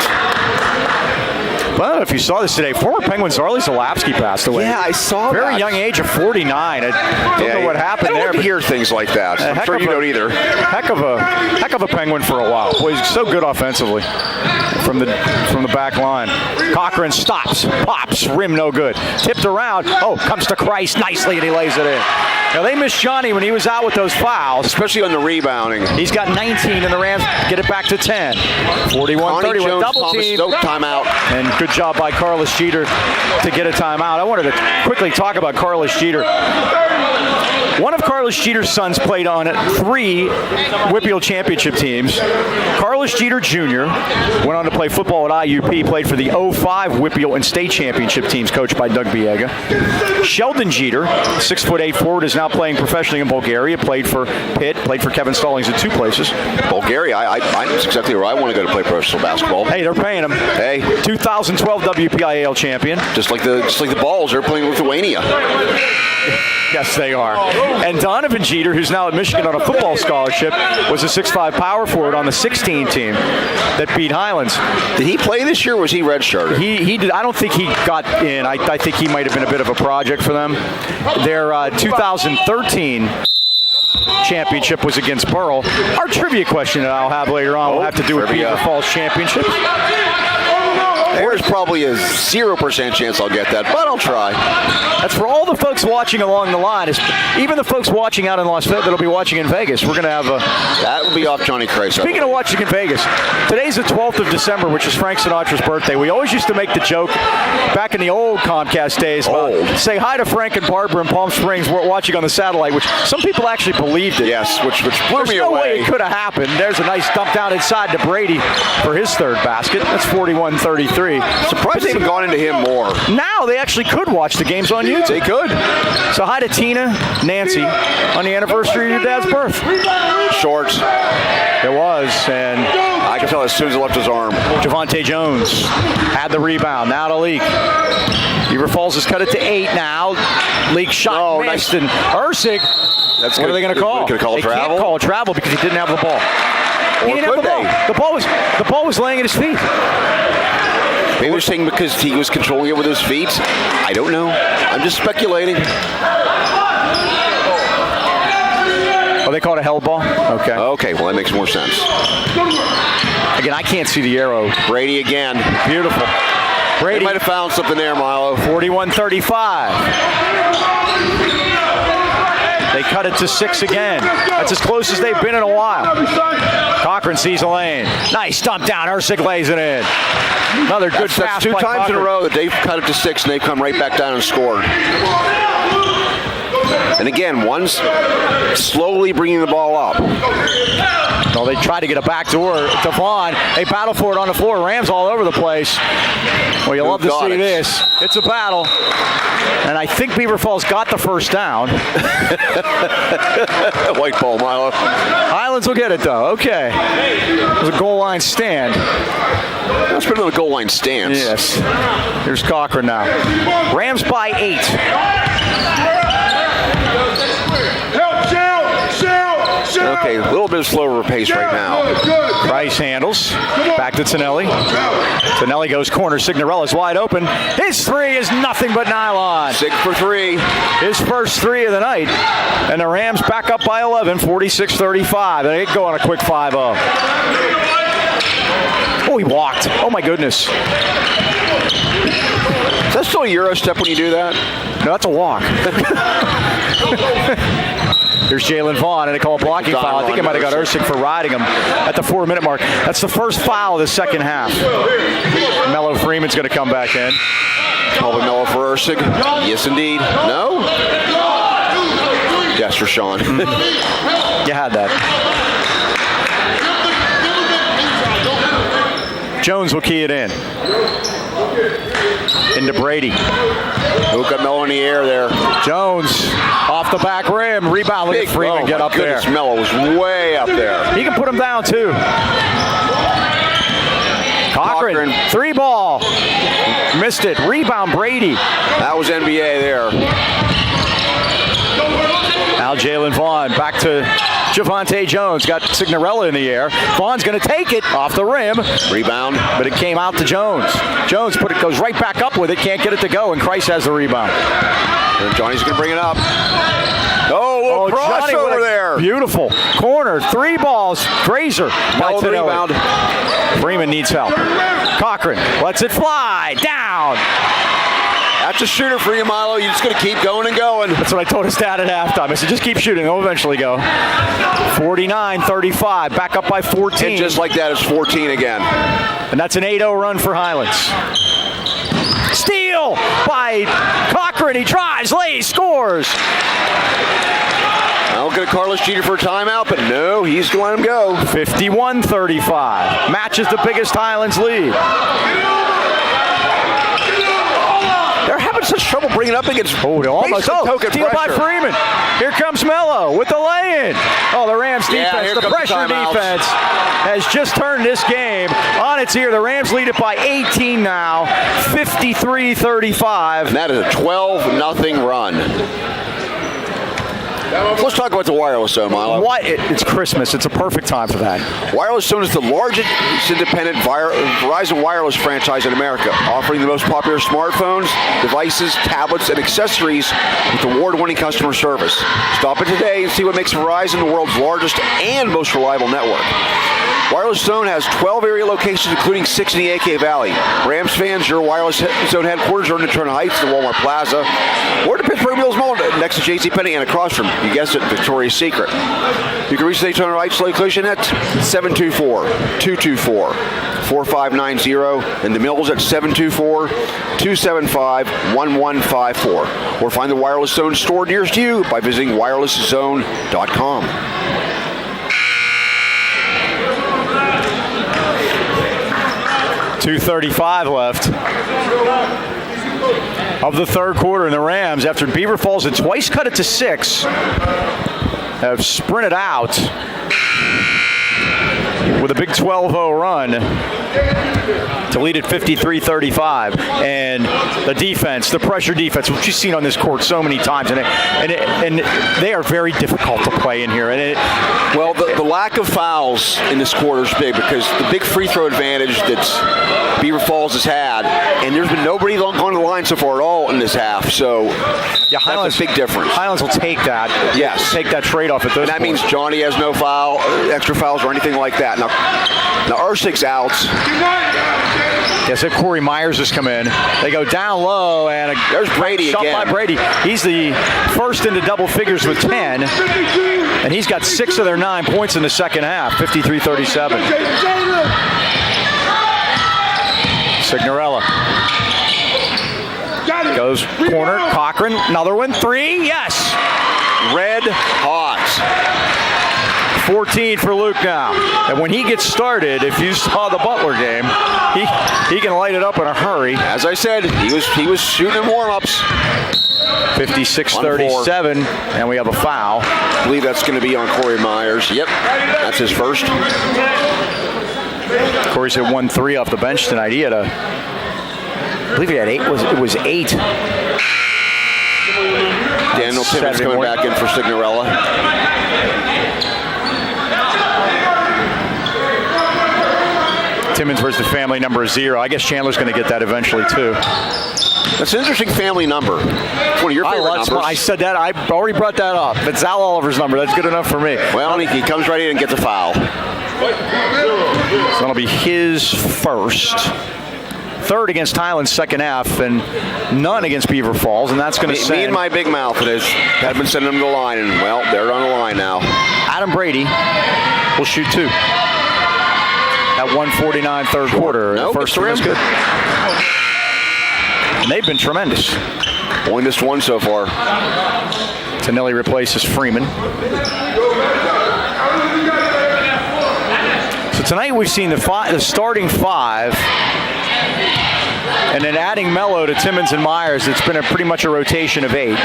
Well, I don't know if you saw this today. Former Penguin Zarley Zalapsky passed away. Yeah, I saw Very that. young age of 49. I don't know what happened I don't there. like to hear things like that. I'm sure you don't either. Heck of a Penguin for a while. Boy, he's so good offensively from the back line. Cochran stops, pops, rim no good. Tipped around. Oh, comes to Christ nicely, and he lays it in. Now, they missed Johnny when he was out with those fouls. Especially on the rebounding. He's got 19, and the Rams get it back to 10. 41-31. Double team. Timeout. And good job by Carlos Jeter to get a timeout. I wanted to quickly talk about Carlos Jeter. One of Carlos Jeter's sons played on 3 Whippeal championship teams. Carlos Jeter Jr. went on to play football at IUP, played for the 05 Whippeal and state championship teams coached by Doug Biega. Sheldon Jeter, 6'8" forward, is now playing professionally in Bulgaria, played for Pitt, played for Kevin Stallings in 2 places. Bulgaria, that's exactly where I want to go to play professional basketball. Hey, they're paying him. Hey. 2012 WPIAL champion. Just like the Balls, they're playing Lithuania. Yes, they are. And Donovan Jeter, who's now at Michigan on a football scholarship, was a 6'5" power forward on the 16 team that beat Highlands. Did he play this year, or was he redshirted? He did. I don't think he got in. I think he might have been a bit of a project for them. Their 2013 championship was against Burrell. Our trivia question that I'll have later on will have to do with Beaver Falls Championship. There's probably a 0% chance I'll get that, but I'll try. That's for all the folks watching along the line. Even the folks watching out in Las Vegas that'll be watching in Vegas. We're going to have a... That will be off Johnny Christ. Speaking of watching in Vegas, today's the 12th of December, which is Frank Sinatra's birthday. We always used to make the joke back in the old Comcast days about say hi to Frank and Barbara in Palm Springs watching on the satellite, which some people actually believed it. Yes, which blew There's me no away. way it could have happened. There's a nice dump down inside to Brady for his 3rd basket. That's 41-33. Surprised they haven't gone into him more. Now they actually could watch the games on YouTube. They could. So hi to Tina, Nancy, on the anniversary of your dad's birth. Shorts. It was, and I can tell as soon as he left his arm. Javante Jones had the rebound. Now to Leak. Beaver Falls has cut it to 8 now. Leak shot missed, and Ursig. That's what are they going to call? They Can't call travel because he didn't have the ball. He didn't have the ball. The ball was laying at his feet. Maybe they're saying because he was controlling it with his feet. I don't know. I'm just speculating. Oh, they call it a held ball? Okay. Okay, well, that makes more sense. Again, I can't see the arrow. Brady again. Beautiful. Brady They might have found something there, Milo. 41-35. They cut it to 6 again. That's as close as they've been in a while. Cochran sees a lane. Nice dump down. Ursig lays it in. Another good pass. That's 2 times Cochran in a row that they've cut it to 6 and they've come right back down and scored. And again, one's slowly bringing the ball up. Well, they try to get a backdoor to Vaughn. They battle for it on the floor. Rams all over the place. Well, you love to see this. It's a battle. And I think Beaver Falls got the first down. White ball, Milo. Highlands will get it, though. Okay. It was a goal line stand. That's better than a goal line stance. Yes. Here's Cochran now. Rams by 8. Okay, a little bit slower pace right now. Price handles. Back to Tonelli. Tonelli goes corner. Signorella's wide open. His 3 is nothing but nylon. 6 for 3. His first 3 of the night. And the Rams back up by 11, 46-35. They go on a quick 5-0. Oh, he walked. Oh, my goodness. Is that still a Euro step when you do that? No, that's a walk. Here's Jalen Vaughn, and they call a blocking foul. I think it might have got Ursig for riding him at the 4-minute mark. That's the first foul of the second half. Mello Freeman's going to come back in. Call Mello for Ursig. Yes, indeed. No? Yes, for Sean. You had that. Jones will key it in. Into Brady. Who got Mello in the air there? Jones off the back rim. Rebound. Look at Freeman get up there. Mello was way up there. He can put him down, too. Cochran, 3-ball. Missed it. Rebound, Brady. That was NBA there. Now Jalen Vaughn back to Javante Jones. Got Signorella in the air. Vaughn's going to take it off the rim. Rebound. But it came out to Jones. Jones goes right back up with it. Can't get it to go, and Christ has the rebound. And Johnny's going to bring it up. Oh, cross Johnny, over there. Beautiful. Corner, 3 balls. Fraser. No rebound. Freeman needs help. Cochran lets it fly. Down. That's a shooter for you, Milo. You're just going to keep going and going. That's what I told his dad at halftime. I said, just keep shooting. They'll eventually go. 49-35. Back up by 14. And just like that, it's 14 again. And that's an 8-0 run for Highlands. Steal by Cochran. He drives, lays, scores. I'll get a Carlos Jeter for a timeout, but no, he's going to let him go. 51-35. Matches the biggest Highlands lead. They're having such trouble bringing up against almost token steal by pressure. Freeman. Here comes Mello with the lay-in. Oh, the Rams defense, the pressure defense has just turned this game on its ear. The Rams lead it by 18 now, 53-35. And that is a 12-0 run. Let's talk about the wireless zone, Milo. It's Christmas. It's a perfect time for that. Wireless Zone is the largest independent Verizon wireless franchise in America, offering the most popular smartphones, devices, tablets, and accessories with award-winning customer service. Stop it today and see what makes Verizon the world's largest and most reliable network. Wireless Zone has 12 area locations, including 6 in the AK Valley. Rams fans, your Wireless Zone headquarters are in Turner Heights, the Walmart Plaza, or the Pittsburgh Mills Mall next to JCPenney and across from, you guessed it, Victoria's Secret. You can reach the Turner Heights location at 724-224-4590, and the Mills at 724-275-1154. Or find the Wireless Zone store nearest you by visiting wirelesszone.com. .235 left of the third quarter, and the Rams, after Beaver Falls had twice cut it to 6, have sprinted out with a big 12-0 run to lead at 53-35. And the defense, the pressure defense, which you've seen on this court so many times, and they are very difficult to play in here. Well, the lack of fouls in this quarter is big because the big free throw advantage that Beaver Falls has had, and there's been nobody going to the line so far at all in this half. So yeah, Highlands, that's a big difference. Highlands will take that. Yes. Take that trade-off at those And that points. means Johnny has no foul, extra fouls or anything like that. Now Ersig's out. Yes, if Corey Myers has come in. They go down low, and there's Brady shot again. by Brady. He's the first into double figures with 10, and he's got 6 of their 9 points in the second half, 53-37. Signorella goes corner, Cochran, another one, 3, yes. Red hot. 14 for Luke now. And when he gets started, if you saw the Butler game, he can light it up in a hurry. As I said, he was shooting in warm-ups. 56-37, and we have a foul. I believe that's going to be on Corey Myers. Yep, that's his first. Corey's hit 1-3 off the bench tonight. He had I believe he had 8. It was 8. Daniel Timmons coming back in for Signorella. Timmons versus the family number 0. I guess Chandler's going to get that eventually, too. That's an interesting family number. It's one of your favorite numbers. I said that. I already brought that up. It's Al Oliver's number. That's good enough for me. Well, he comes right in and gets a foul. So that'll be his first. Third against Highlands second half, and none against Beaver Falls, and that's going to send... Me and my big mouth have been sending them to the line, and, well, they're on the line now. Adam Brady will shoot 2. At 1:49 third quarter. No, first one is good. And they've been tremendous. Only missed 1 so far. Tonelli replaces Freeman. So tonight we've seen the starting 5, and then adding Mello to Timmons and Myers. It's been pretty much a rotation of 8.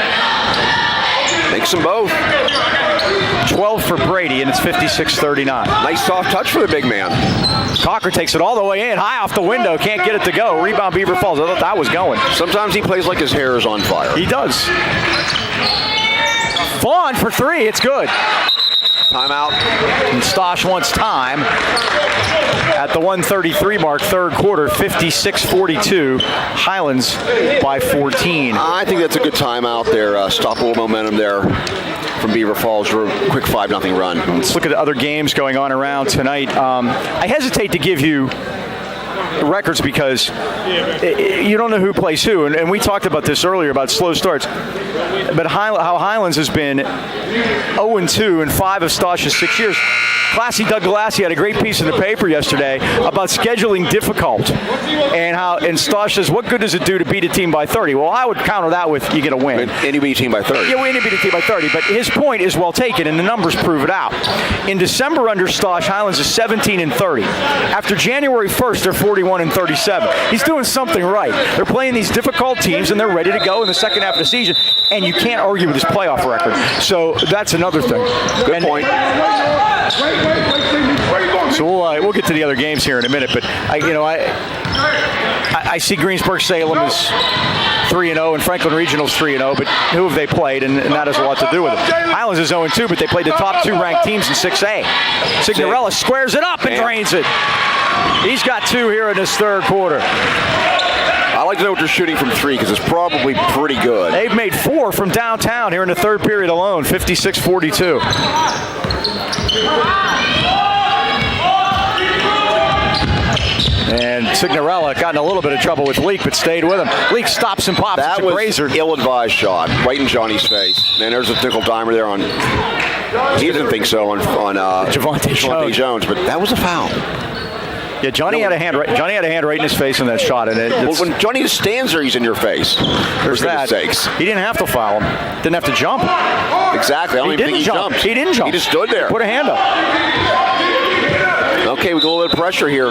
Makes them both. 12 for Brady, and it's 56-39. Nice soft touch for the big man. Cocker takes it all the way in, high off the window, can't get it to go. Rebound Beaver Falls. I thought that was going. Sometimes he plays like his hair is on fire. He does. Vaughn for three, it's good. Timeout. And Stosh wants time at the 1:33 mark, third quarter, 56-42. Highlands by 14. I think that's a good timeout there. Stop a little momentum there from Beaver Falls for a quick 5-0 run. Let's look at the other games going on around tonight. I hesitate to give you records because you don't know who plays who, and we talked about this earlier about slow starts. But how Highlands has been 0-2 in 5 of Stosh's 6 years. Classy Doug Galassi had a great piece in the paper yesterday about scheduling difficult and Stosh says, what good does it do to beat a team by 30? Well, I would counter that with you get a win. Any beat a team by 30. Yeah, we beat a team by 30, but his point is well taken, and the numbers prove it out. In December under Stosh, Highlands is 17-30. After January 1st, they're 41-37. He's doing something right. They're playing these difficult teams, and they're ready to go in the second half of the season, and you can't argue with his playoff record. So that's another thing. Good point. So we'll get to the other games here in a minute, but I see Greensburg-Salem is 3-0 and Franklin Regional's 3-0, but who have they played, and that has a lot to do with it. Highlands is 0-2, but they played the top 2 ranked teams in 6A. Signorella squares it up and drains it. He's got 2 here in this third quarter. I like to know what they're shooting from 3 because it's probably pretty good. They've made 4 from downtown here in the third period alone, 56-42. And Signorella got in a little bit of trouble with Leak, but stayed with him. Leak stops and pops. That it's a was grazer. Ill-advised shot, right in Johnny's face. And there's a nickel dimer there on. He didn't think so on Javante Jones, but that was a foul. Yeah, Johnny had a hand right in his face in that shot, and when Johnny stands there, he's in your face. There's that. Sakes. He didn't have to foul him. Didn't have to jump. Exactly. I don't even think he jumped. He didn't jump. He just stood there. Put a hand up. Okay, we got a little bit of pressure here.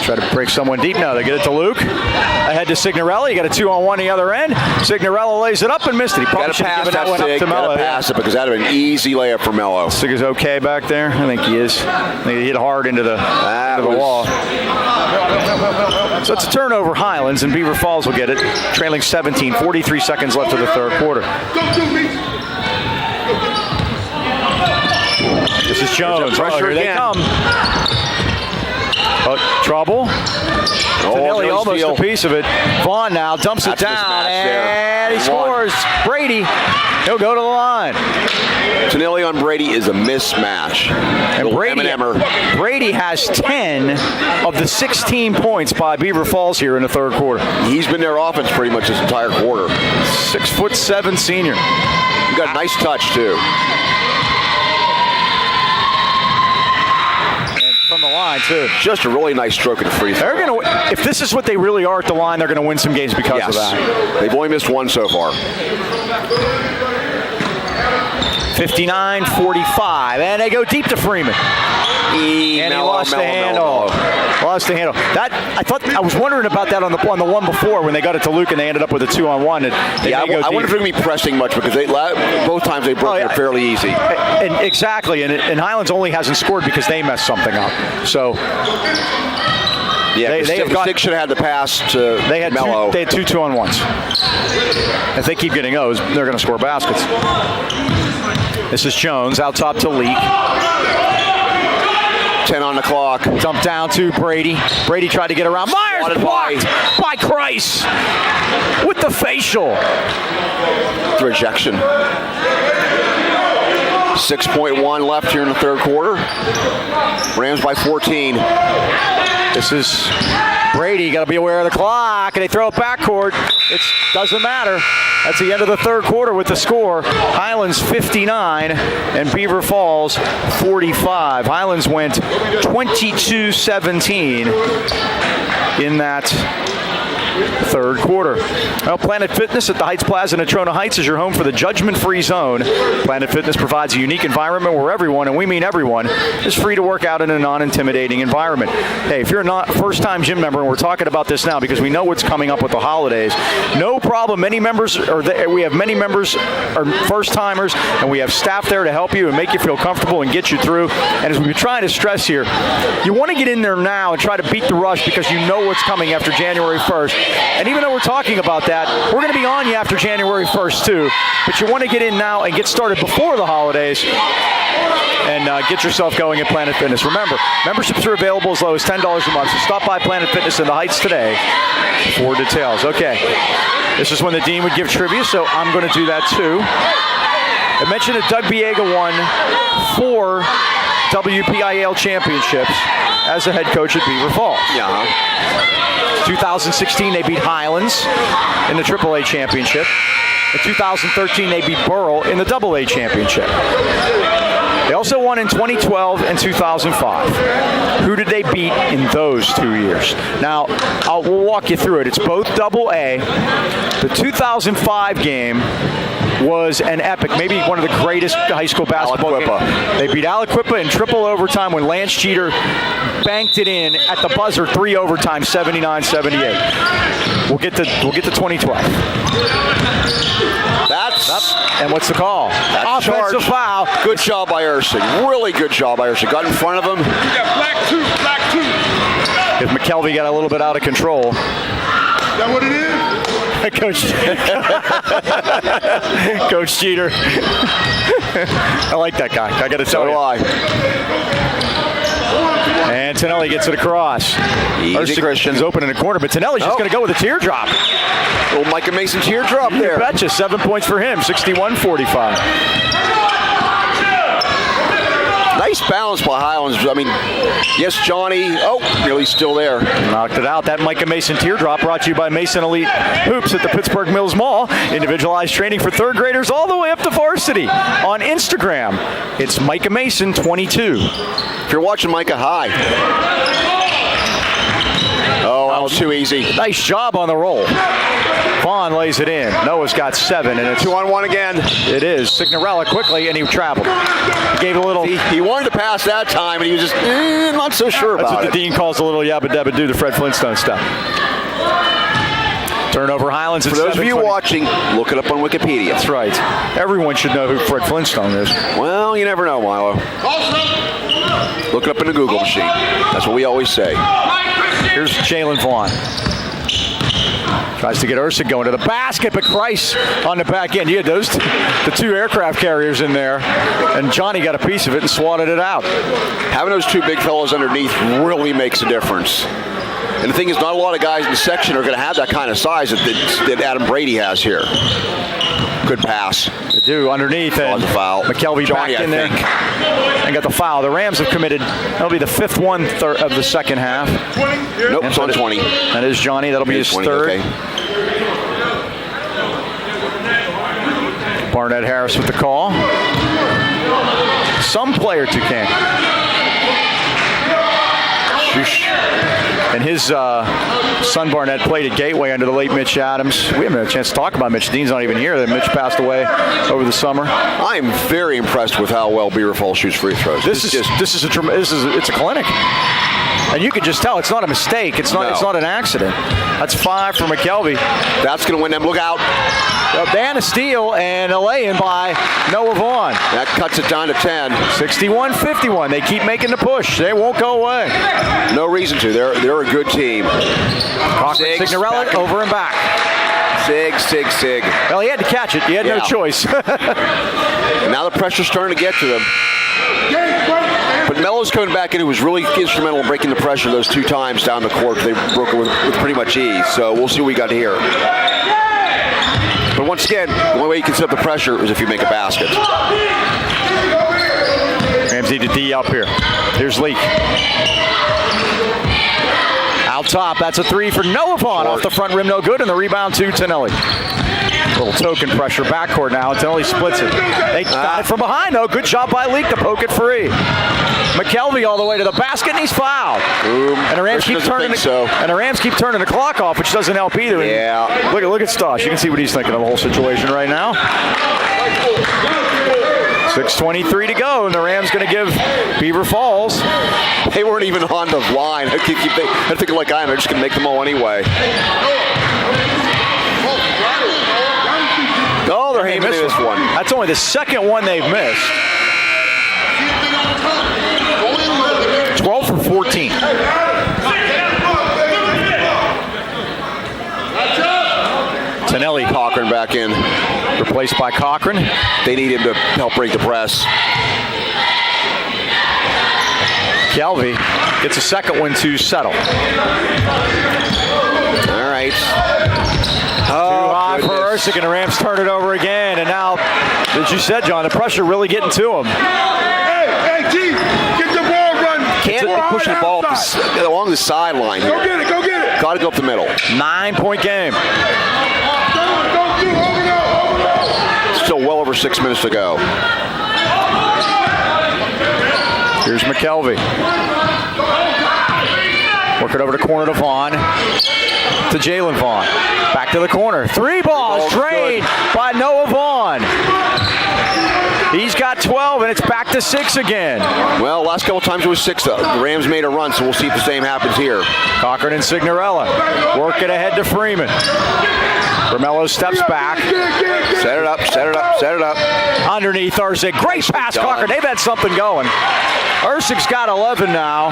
Try to break someone deep now. They get it to Luke. Ahead to Signorella. You got a 2-on-1 the other end. Signorella lays it up and missed it. He probably should have given that one up to Mello. Pass it because that would have been an easy layup for Mello. Sig is okay back there. I think he is. I think he hit hard into the wall. So it's a turnover, Highlands, and Beaver Falls will get it. Trailing 17. 43 seconds left of the third quarter. This is Jones. Here they come. Trouble. Tonelli almost a piece of it. Vaughn now dumps it down, and he scores. Brady, he'll go to the line. Tonelli on Brady is a mismatch. And Brady has 10 of the 16 points by Beaver Falls here in the third quarter. He's been their offense pretty much this entire quarter. 6'7" senior. He got a nice touch too. From the line, too. Just a really nice stroke at the free throw. They're going to, if this is what they really are at the line, they're going to win some games because of that. They've only missed 1 so far. 59-45, and they go deep to Freeman. He lost the handle. Lost the handle. That I was wondering about that on the one before when they got it to Luke and they ended up with a 2-on-1. I wonder if they're going to be pressing much because both times they broke it fairly easy. Exactly, and Highlands only hasn't scored because they messed something up. So. Yeah, Stick should have had the pass to Mello. They had 2 2-on-1s. If they keep getting those, they're going to score baskets. This is Jones out top to Leak. 10 on the clock. Dump down to Brady. Brady tried to get around. Myers blocked by Kreis with the facial. Rejection. 6.1 left here in the third quarter. Rams by 14. This is Brady. Got to be aware of the clock. And they throw it backcourt. It doesn't matter. That's the end of the third quarter with the score. Highlands 59 and Beaver Falls 45. Highlands went 22-17 in that third quarter. Well, Planet Fitness at the Heights Plaza in Natrona Heights is your home for the judgment-free zone. Planet Fitness provides a unique environment where everyone, and we mean everyone, is free to work out in a non-intimidating environment. Hey, if you're not a first-time gym member, and we're talking about this now because we know what's coming up with the holidays, no problem. We have many members are first-timers, and we have staff there to help you and make you feel comfortable and get you through. And as we've been trying to stress here, you want to get in there now and try to beat the rush because you know what's coming after January 1st. And even though we're talking about that, we're going to be on you after January 1st too. But you want to get in now and get started before the holidays and get yourself going at Planet Fitness. Remember, memberships are available as low as $10 a month. So stop by Planet Fitness in the Heights today for details. Okay, this is when the dean would give trivia, so I'm going to do that too. I mentioned that Doug Biega won 4 WPIAL championships as a head coach at Beaver Falls. Yeah. 2016, they beat Highlands in the AAA championship. In 2013, they beat Burrell in the AA championship. They also won in 2012 and 2005. Who did they beat in those 2 years? Now, we'll walk you through it. It's both AA. The 2005 game was an epic, maybe one of the greatest high school basketball games. They beat Aliquippa in triple overtime when Lance Jeter banked it in at the buzzer, 3 overtime, 79-78. We'll get to 2012. And what's the call? That's offensive foul. Good job by Ursig. Really good job by Ursig. Got in front of him. You got black two. If McKelvey got a little bit out of control. Is that what it is? Coach Jeter. I like that guy. I got to tell you. And Tonelli gets it across. Easy, Christian's open in the corner, but Tonelli's just going to go with a teardrop. Little Micah Mason teardrop there. You betcha. 7 points for him. 61-45. Nice balance by Highlands. I mean, yes, Johnny. Oh, nearly still there. Knocked it out. That Micah Mason teardrop brought to you by Mason Elite Hoops at the Pittsburgh Mills Mall. Individualized training for third graders all the way up to varsity. On Instagram, it's Micah Mason 22. If you're watching Micah, hi. Oh, that was too easy. Nice job on the roll. Vaughn lays it in. Noah's got 7, and it's 2-on-1 again. It is. Signorella quickly, and he traveled. He gave a little. He wanted to pass that time, and he was just not so sure about it. That's what the dean calls a little yabba dabba do, the Fred Flintstone stuff. Turnover Highlands. For those of you watching, look it up on Wikipedia. That's right. Everyone should know who Fred Flintstone is. Well, you never know, Milo. Look it up in the Google machine. That's what we always say. Here's Jalen Vaughn. Tries to get Ursig going to the basket, but Christ on the back end. You had the 2 aircraft carriers in there, and Johnny got a piece of it and swatted it out. Having those 2 big fellows underneath really makes a difference. And the thing is, not a lot of guys in the section are going to have that kind of size that Adam Brady has here. Good pass. They do underneath, and foul. McKelvey Johnny, back in there and got the foul. The Rams have committed. That'll be the 5th one of the second half. Nope, it's on 20. That is Johnny. That'll be his 20, 3rd. Okay. Barnett Harris with the call. Some player to King. And his son Barnett played at Gateway under the late Mitch Adams. We haven't had a chance to talk about Mitch. Dean's not even here. That Mitch passed away over the summer. I am very impressed with how well Beaver Falls shoots free throws. It's a clinic. And you can just tell it's not a mistake. It's not an accident. That's 5 for McKelvey. That's going to win them. Look out. Dan a steal and a lay-in by Noah Vaughn. That cuts it down to 10. 61-51. They keep making the push. They won't go away. No reason to. They're a good team. Signorella over and back. Sig. Well, he had to catch it. He had no choice. And now the pressure's starting to get to them. But Mello's coming back in, who was really instrumental in breaking the pressure those 2 times down the court. They broke it with pretty much ease. So we'll see what we got here. But once again, the only way you can set up the pressure is if you make a basket. Rams need to D up here. Here's Leak. Out top, that's a 3 for Noah Vaughn. Off the front rim, no good, and the rebound to Tonelli. Little token pressure backcourt now. Tonelli splits it. They got it from behind, though. Good job by Leak to poke it free. McKelvey all the way to the basket, and he's fouled. And the Rams keep turning the clock off, which doesn't help either. Yeah. Look at Stosh. You can see what he's thinking of the whole situation right now. 6:23 to go, and the Rams going to give Beaver Falls. They weren't even on the line. I think like I am. They're just going to make them all anyway. Oh, they're aiming this one. That's only the second one they've missed. 12 for 14. Tonelli, Cochran back in. Replaced by Cochran. They need him to help break the press. Kelvey gets a second one to settle. All right. Too high for Ersic, and the Rams turn it over again. And now, as you said, John, the pressure really getting to him. Hey, Chief, get the ball running. Can't push the ball along the sideline. Go get it. Got to go up the middle. 9-point game. Still well over 6 minutes to go. Here's McKelvey. Work it over the corner to Vaughn. To Jalen Vaughn. Back to the corner. 3 balls drained by Noah Vaughn. He's got 12, and it's back to 6 again. Well, last couple times it was 6, though. The Rams made a run, so we'll see if the same happens here. Cochran and Signorella. Work it ahead to Freeman. Romello steps back. Set it up. Underneath Ersic. Great pass, Cochran. They've had something going. Ersic's got 11 now,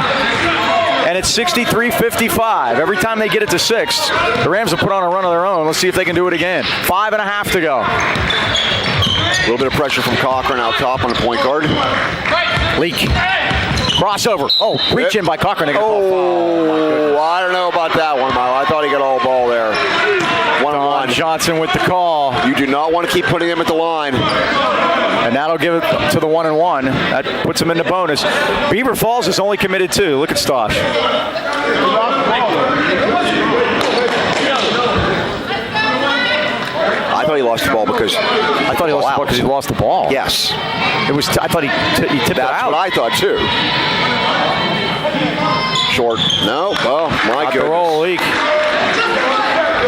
and it's 63-55. Every time they get it to 6, the Rams have put on a run of their own. Let's see if they can do it again. 5.5 to go. A little bit of pressure from Cochran out top on the point guard. Leak. Crossover. Oh, reach in by Cochran. Oh, I don't know about that one, Milo. I thought he got all ball there. 1-on-1. Johnson with the call. You do not want to keep putting him at the line. And that'll give it to the 1-and-1. That puts him in the bonus. Beaver Falls is only committed 2. Look at Stosh. I thought he lost the ball because he lost the ball. Yes. It was. I thought he tipped it out. That's what I thought too. Short. No. Oh my Got goodness. the roll, Leak.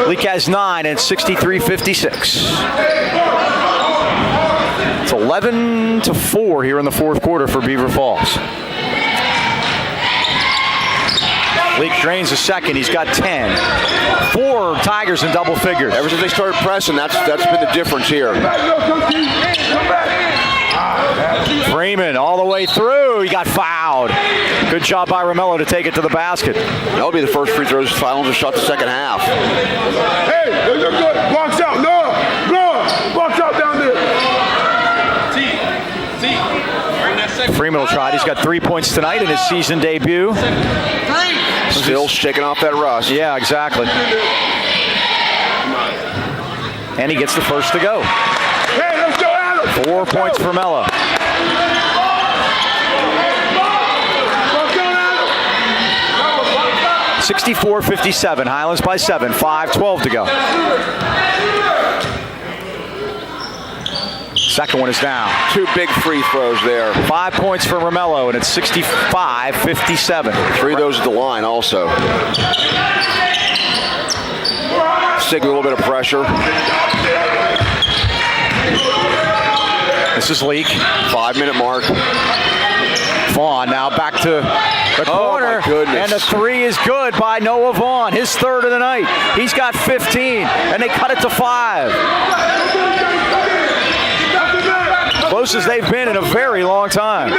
Leak has 9, and it's 63-56. It's 11-4 here in the fourth quarter for Beaver Falls. Leak drains a second. He's got 10. 4 Tigers in double figures. Ever since they started pressing, that's been the difference here. Freeman all the way through. He got fouled. Good job by Romello to take it to the basket. That'll be the first free throws Highlands have shot the second half. Hey, look good. Box out. No. Box out down there. Freeman will try it. He's got 3 points tonight in his season debut. Still shaking off that rust. Yeah, exactly. And he gets the first to go. Hey, let's go, Adam. 4 points for Mello. 64-57. Highlands by 7. 5:12 to go. Second one is down. 2 big free throws there. 5 points for Romello, and it's 65-57. 3 of those at the line also. Sig a little bit of pressure. This is Leak. 5-minute mark. Vaughn now back to the corner. My goodness. And the 3 is good by Noah Vaughn. His 3rd of the night. He's got 15, and they cut it to 5. Closest they've been in a very long time.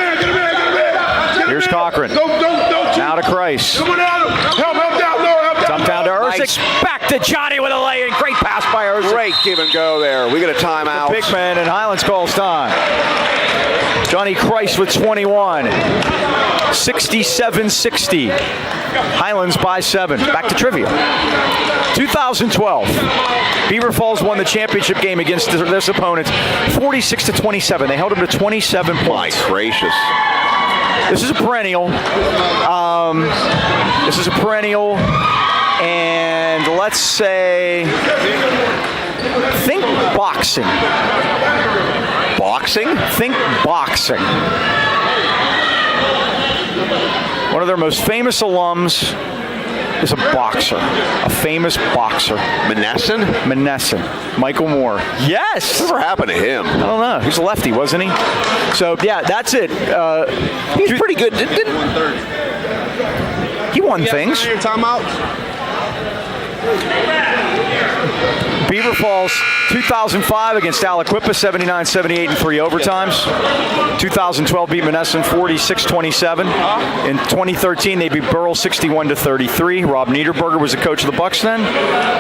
Here's Cochran. Now to Kreis. Dump down to Ersic. Nice. Back to Johnny with a lay-in. Great pass by Ersic. Great give and go there. We got a timeout. Big man, and Highlands calls time. Johnny Kreis with 21. 67-60. Highlands by 7. Back to trivia. 2012. Beaver Falls won the championship game against this opponent 46-27. They held them to 27 points. My gracious. This is a perennial. And let's say, think boxing. Boxing? Think boxing. One of their most famous alums is a boxer, a famous boxer. Monessen? Michael Moore. Yes! Whatever happened to him? I don't know. He was a lefty, wasn't he? So, yeah, that's it. He's pretty good. He won things. Timeout. Beaver Falls, 2005 against Aliquippa, 79-78 in 3 overtimes. 2012 beat Monessen 46-27. In 2013, they beat Burrell 61-33. Rob Niederberger was the coach of the Bucks then.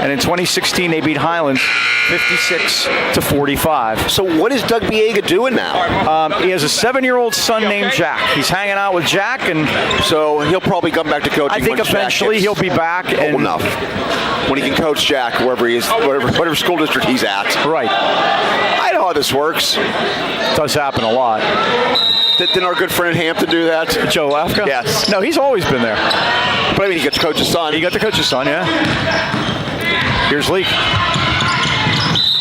And in 2016, they beat Highlands 56-45. So what is Doug Biega doing now? He has a 7-year-old son named Jack. He's hanging out with Jack, and so he'll probably come back to coaching. I think eventually he'll be back. Old enough when he can coach Jack wherever he is, whatever school district he's at. Right. I know how this works. Does happen a lot. Didn't our good friend in Hampton do that? Joe Lafka? Yes. No, he's always been there. But I mean, he got to coach his son. He got to coach his son, yeah. Here's Leak.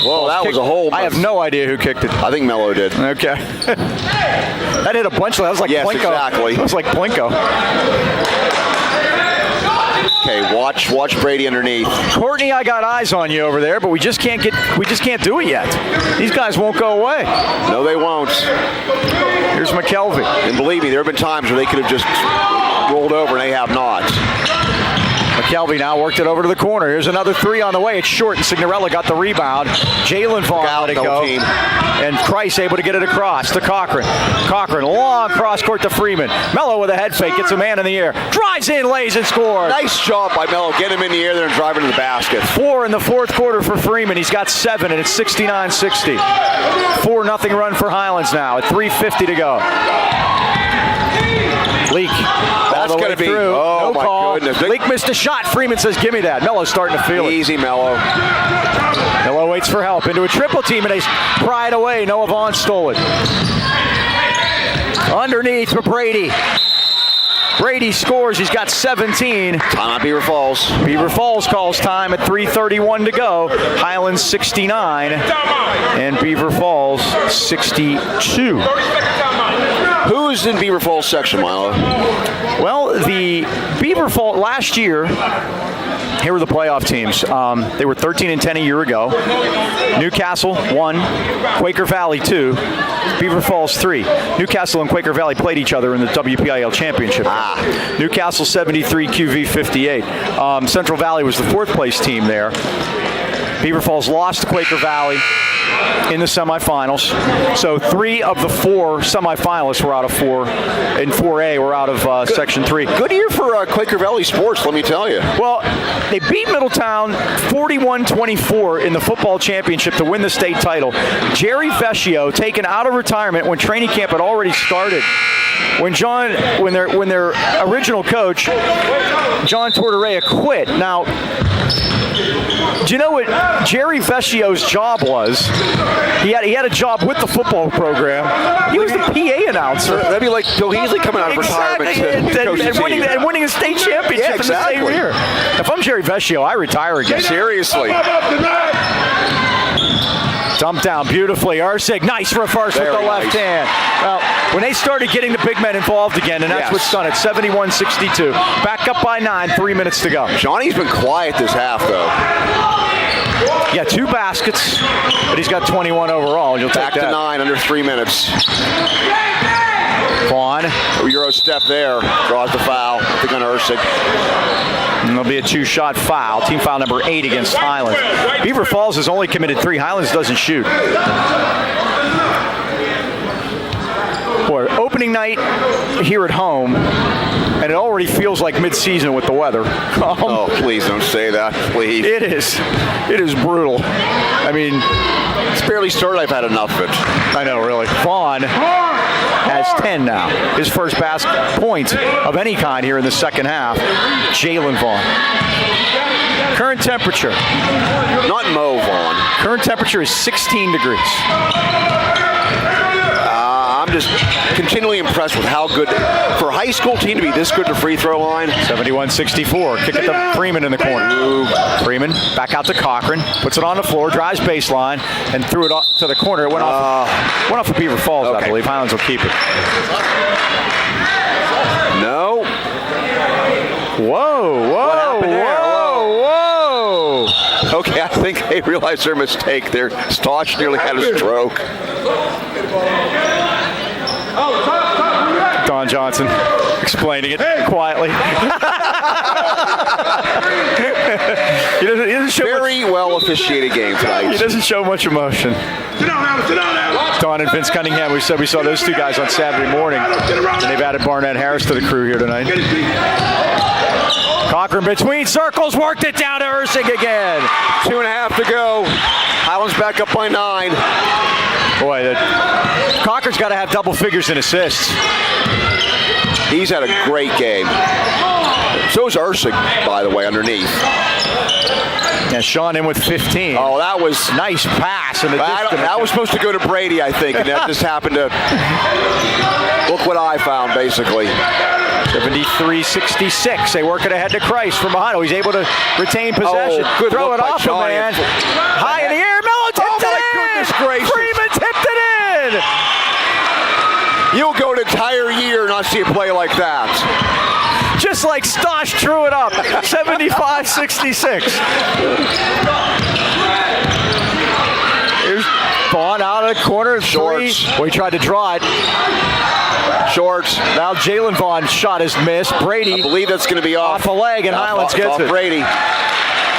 Whoa, that was a hold. I have no idea who kicked it. I think Mello did. Okay. That hit a bunch of that. Was like yes, Plinko. Exactly. It was like Plinko. Okay, watch Brady underneath. Courtney, I got eyes on you over there, but we just can't do it yet. These guys won't go away. No, they won't. Here's McKelvey. And believe me, there have been times where they could have just rolled over, and they have not. McKelvey now worked it over to the corner. Here's another 3 on the way. It's short, and Signorella got the rebound. Jalen Vaughn let it go. Team. And Price able to get it across to Cochran. Cochran, long cross court to Freeman. Mello with a head fake, gets a man in the air. Drives in, lays, and scores. Nice job by Mello. Get him in the air there and drive into the basket. 4 in the fourth quarter for Freeman. He's got 7, and it's 69-60. 4-0 run for Highlands now at 3:50 to go. Leak. That's going to be, through. oh no my call. goodness. Leak missed a shot. Freeman says, give me that. Mello's starting to feel it. Easy, Mello. Mello waits for help. Into a triple team, and they pry it away. Noah Vaughn stole it. Underneath for Brady. Brady scores. He's got 17. Timeout, Beaver Falls. Beaver Falls calls time at 3:31 to go. Highlands 69 and Beaver Falls 62. Who's in Beaver Falls section, Milo? Well, the Beaver Falls last year, here were the playoff teams. They were 13-10 a year ago. Newcastle 1, Quaker Valley 2, Beaver Falls 3. Newcastle and Quaker Valley played each other in the WPIL championship. Newcastle 73, QV 58. Central Valley was the 4th place team there. Beaver Falls lost to Quaker Valley in the semifinals. So 3 of the 4 semifinalists were out of 4, and 4A were out of Section 3. Good year for Quaker Valley sports, let me tell you. Well, they beat Middletown 41-24 in the football championship to win the state title. Jerry Vecchio, taken out of retirement when training camp had already started. When their original coach, John Tortorella, quit. Now, do you know what Jerry Vecchio's job was? He had a job with the football program. He was the PA announcer. That'd be like Bill Heasley coming out of retirement and winning a state championship in the same year. If I'm Jerry Vecchio, I retire again. Seriously. Dumped down beautifully. Ursig, nice reverse with the left hand. Well, when they started getting the big men involved again, and that's what's done it. 71-62. Back up by 9, 3 minutes to go. Johnny's been quiet this half, though. Yeah, 2 baskets, but he's got 21 overall. You'll take Back to 9, under 3 minutes. Vaughn. Euro step there. Draws the foul. I think on Ursig. And there'll be a 2-shot foul. Team foul number 8 against Highlands. Beaver Falls has only committed 3. Highlands doesn't shoot. Boy, opening night here at home, and it already feels like mid-season with the weather. Oh, please don't say that, please. It is. It is brutal. I mean, it's barely started. I've had enough of it. I know, really. Vaughn has 10 now. His first point of any kind here in the second half. Jalen Vaughn. Current temperature. Not Mo Vaughn. Current temperature is 16 degrees. I'm just continually impressed with how good, for a high school team to be this good to free throw line. 71-64. Kick it to Freeman in the corner. Freeman back out to Cochran. Puts it on the floor, drives baseline, and threw it to the corner. It went off of Beaver Falls, I believe. Highlands will keep it. No. What happened there? Whoa! Okay, I think they realized their mistake there. Stosh nearly had a stroke. Don Johnson explaining it quietly. he doesn't show Very well officiated game tonight. He doesn't show much emotion. Sit down, Alan. Don and Vince Cunningham, we saw those two guys on Saturday morning, and they've added Barnett Harris to the crew here tonight. Cochran between circles, worked it down to Ursing again. 2.5 to go. Highlands back up by 9. Boy, Cochran's got to have double figures in assists. He's had a great game. So's Ursig, by the way, underneath. And Sean in with 15. Oh, that was nice pass. And that was supposed to go to Brady, I think, and that just happened to look what I found, basically. 73-66. They work it ahead to Christ from behind. Oh, he's able to retain possession. Oh, good Throw look it by off John. the man. High in the air. Mello tipped it in. Goodness gracious. Freeman tipped it in. You'll go an entire year and not see a play like that. Just like Stosh drew it up. 75-66. Here's Vaughn out of the corner. Shorts. Well, he tried to draw it. Shorts. Now Jalen Vaughn's shot is missed. Brady. I believe that's going to be off. Off a leg, and Highlands gets off it. Brady.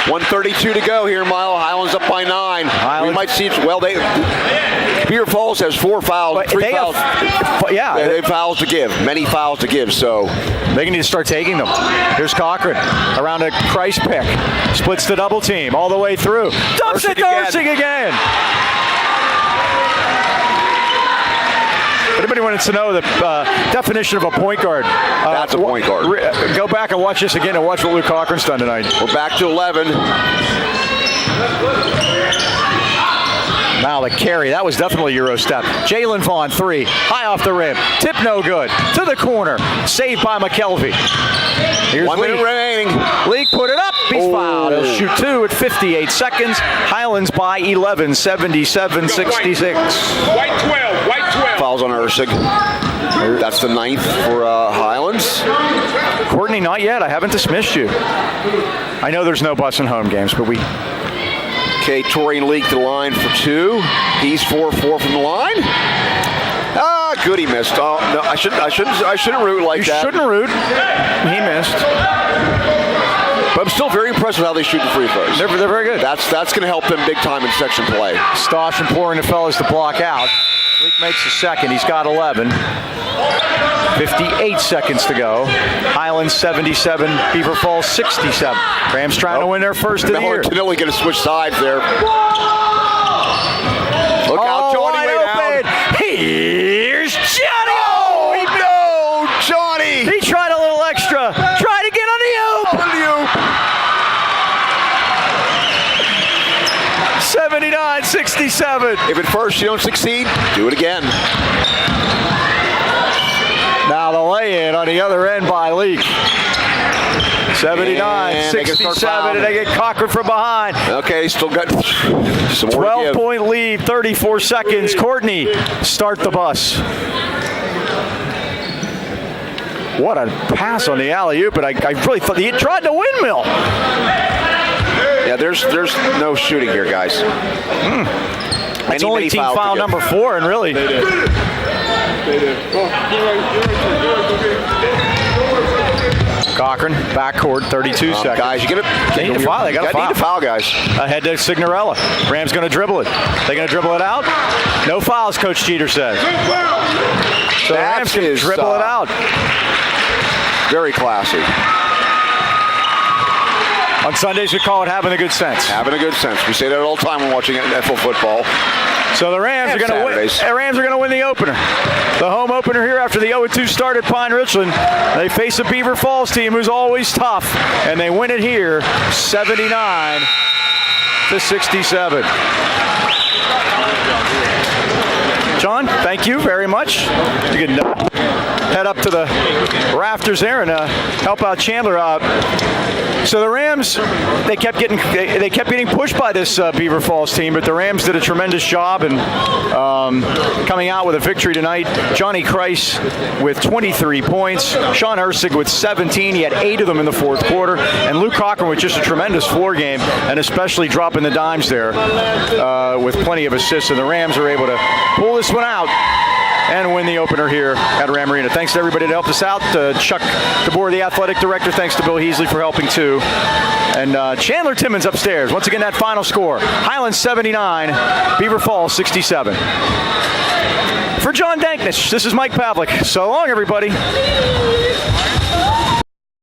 1:32 to go here, Mile. Highlands up by 9. Highlands. We might see. Well, Beaver Falls has 4 fouls, But 3 they fouls. They have fouls to give. Many fouls to give. So they need to start taking them. Here's Cochran around a Christ pick. Splits the double team all the way through. Dumps it to Ursing again. If anybody wants to know the definition of a point guard, that's a point guard. Go back and watch this again and watch what Luke Cochran's done tonight. We're back to 11. Now the carry, that was definitely Euro step. Jalen Vaughn, 3, high off the rim. Tip no good, to the corner. Saved by McKelvey. Here's 1 minute remaining. Leak put it up, he's fouled. He'll shoot 2 at 58 seconds. Highlands by 11, 77-66. White 12. Fouls on Ursig. That's the 9th for Highlands. Courtney, not yet. I haven't dismissed you. I know there's no bus and home games, but we... Okay, Torian Leak to the line for 2. He's 4-4 from the line. Good, he missed. Oh no, I shouldn't root like that. You shouldn't root. He missed. But I'm still very impressed with how they shoot the free throws. They're very good. That's going to help them big time in section play. Stosh imploring the fellas to block out. Leak makes the second. He's got 11. 58 seconds to go. Highlands 77, Beaver Falls 67. Rams trying to win their first of the year. Mello going to switch sides there. Look out, Johnny way open. down. Here's Johnny. Oh, no, Johnny. He tried a little extra. Tried to get on the oop. 79-67. If at first you don't succeed, do it again. Now the lay-in on the other end by Leak. 79-67, and they get Cochran from behind. Okay, still got some more 12-point lead, 34 seconds. Courtney, start the bus. What a pass on the alley-oop, but I really thought he tried to windmill. Yeah, there's no shooting here, guys. It's only team foul number 4, and really. Cochran, backcourt, 32 seconds. Guys, you need to foul. They got to foul, guys. Ahead to Signorella. Rams going to dribble it. They going to dribble it out? No fouls, Coach Jeter says. So the Rams can dribble it out. Very classy. On Sundays, we call it having a good sense. Having a good sense. We say that all the time when watching NFL football. So the Rams are going to win. The Rams are going to win the opener. The home opener here after the 0-2 start at Pine Richland. They face a Beaver Falls team who's always tough, and they win it here, 79-67. John, thank you very much. You can head up to the rafters there and help out Chandler. So the Rams, they kept getting pushed by this Beaver Falls team, but the Rams did a tremendous job and coming out with a victory tonight. Johnny Kreis with 23 points, Sean Hersig with 17. He had 8 of them in the fourth quarter, and Luke Cochran with just a tremendous floor game, and especially dropping the dimes there with plenty of assists. And the Rams are able to pull this one out and win the opener here at Ram Arena. Thanks to everybody that helped us out. Chuck DeBoer, the athletic director. Thanks to Bill Heasley for helping too. And Chandler Timmons upstairs. Once again, that final score. Highlands 79, Beaver Falls 67. For John Danknich, this is Mike Pavlik. So long, everybody.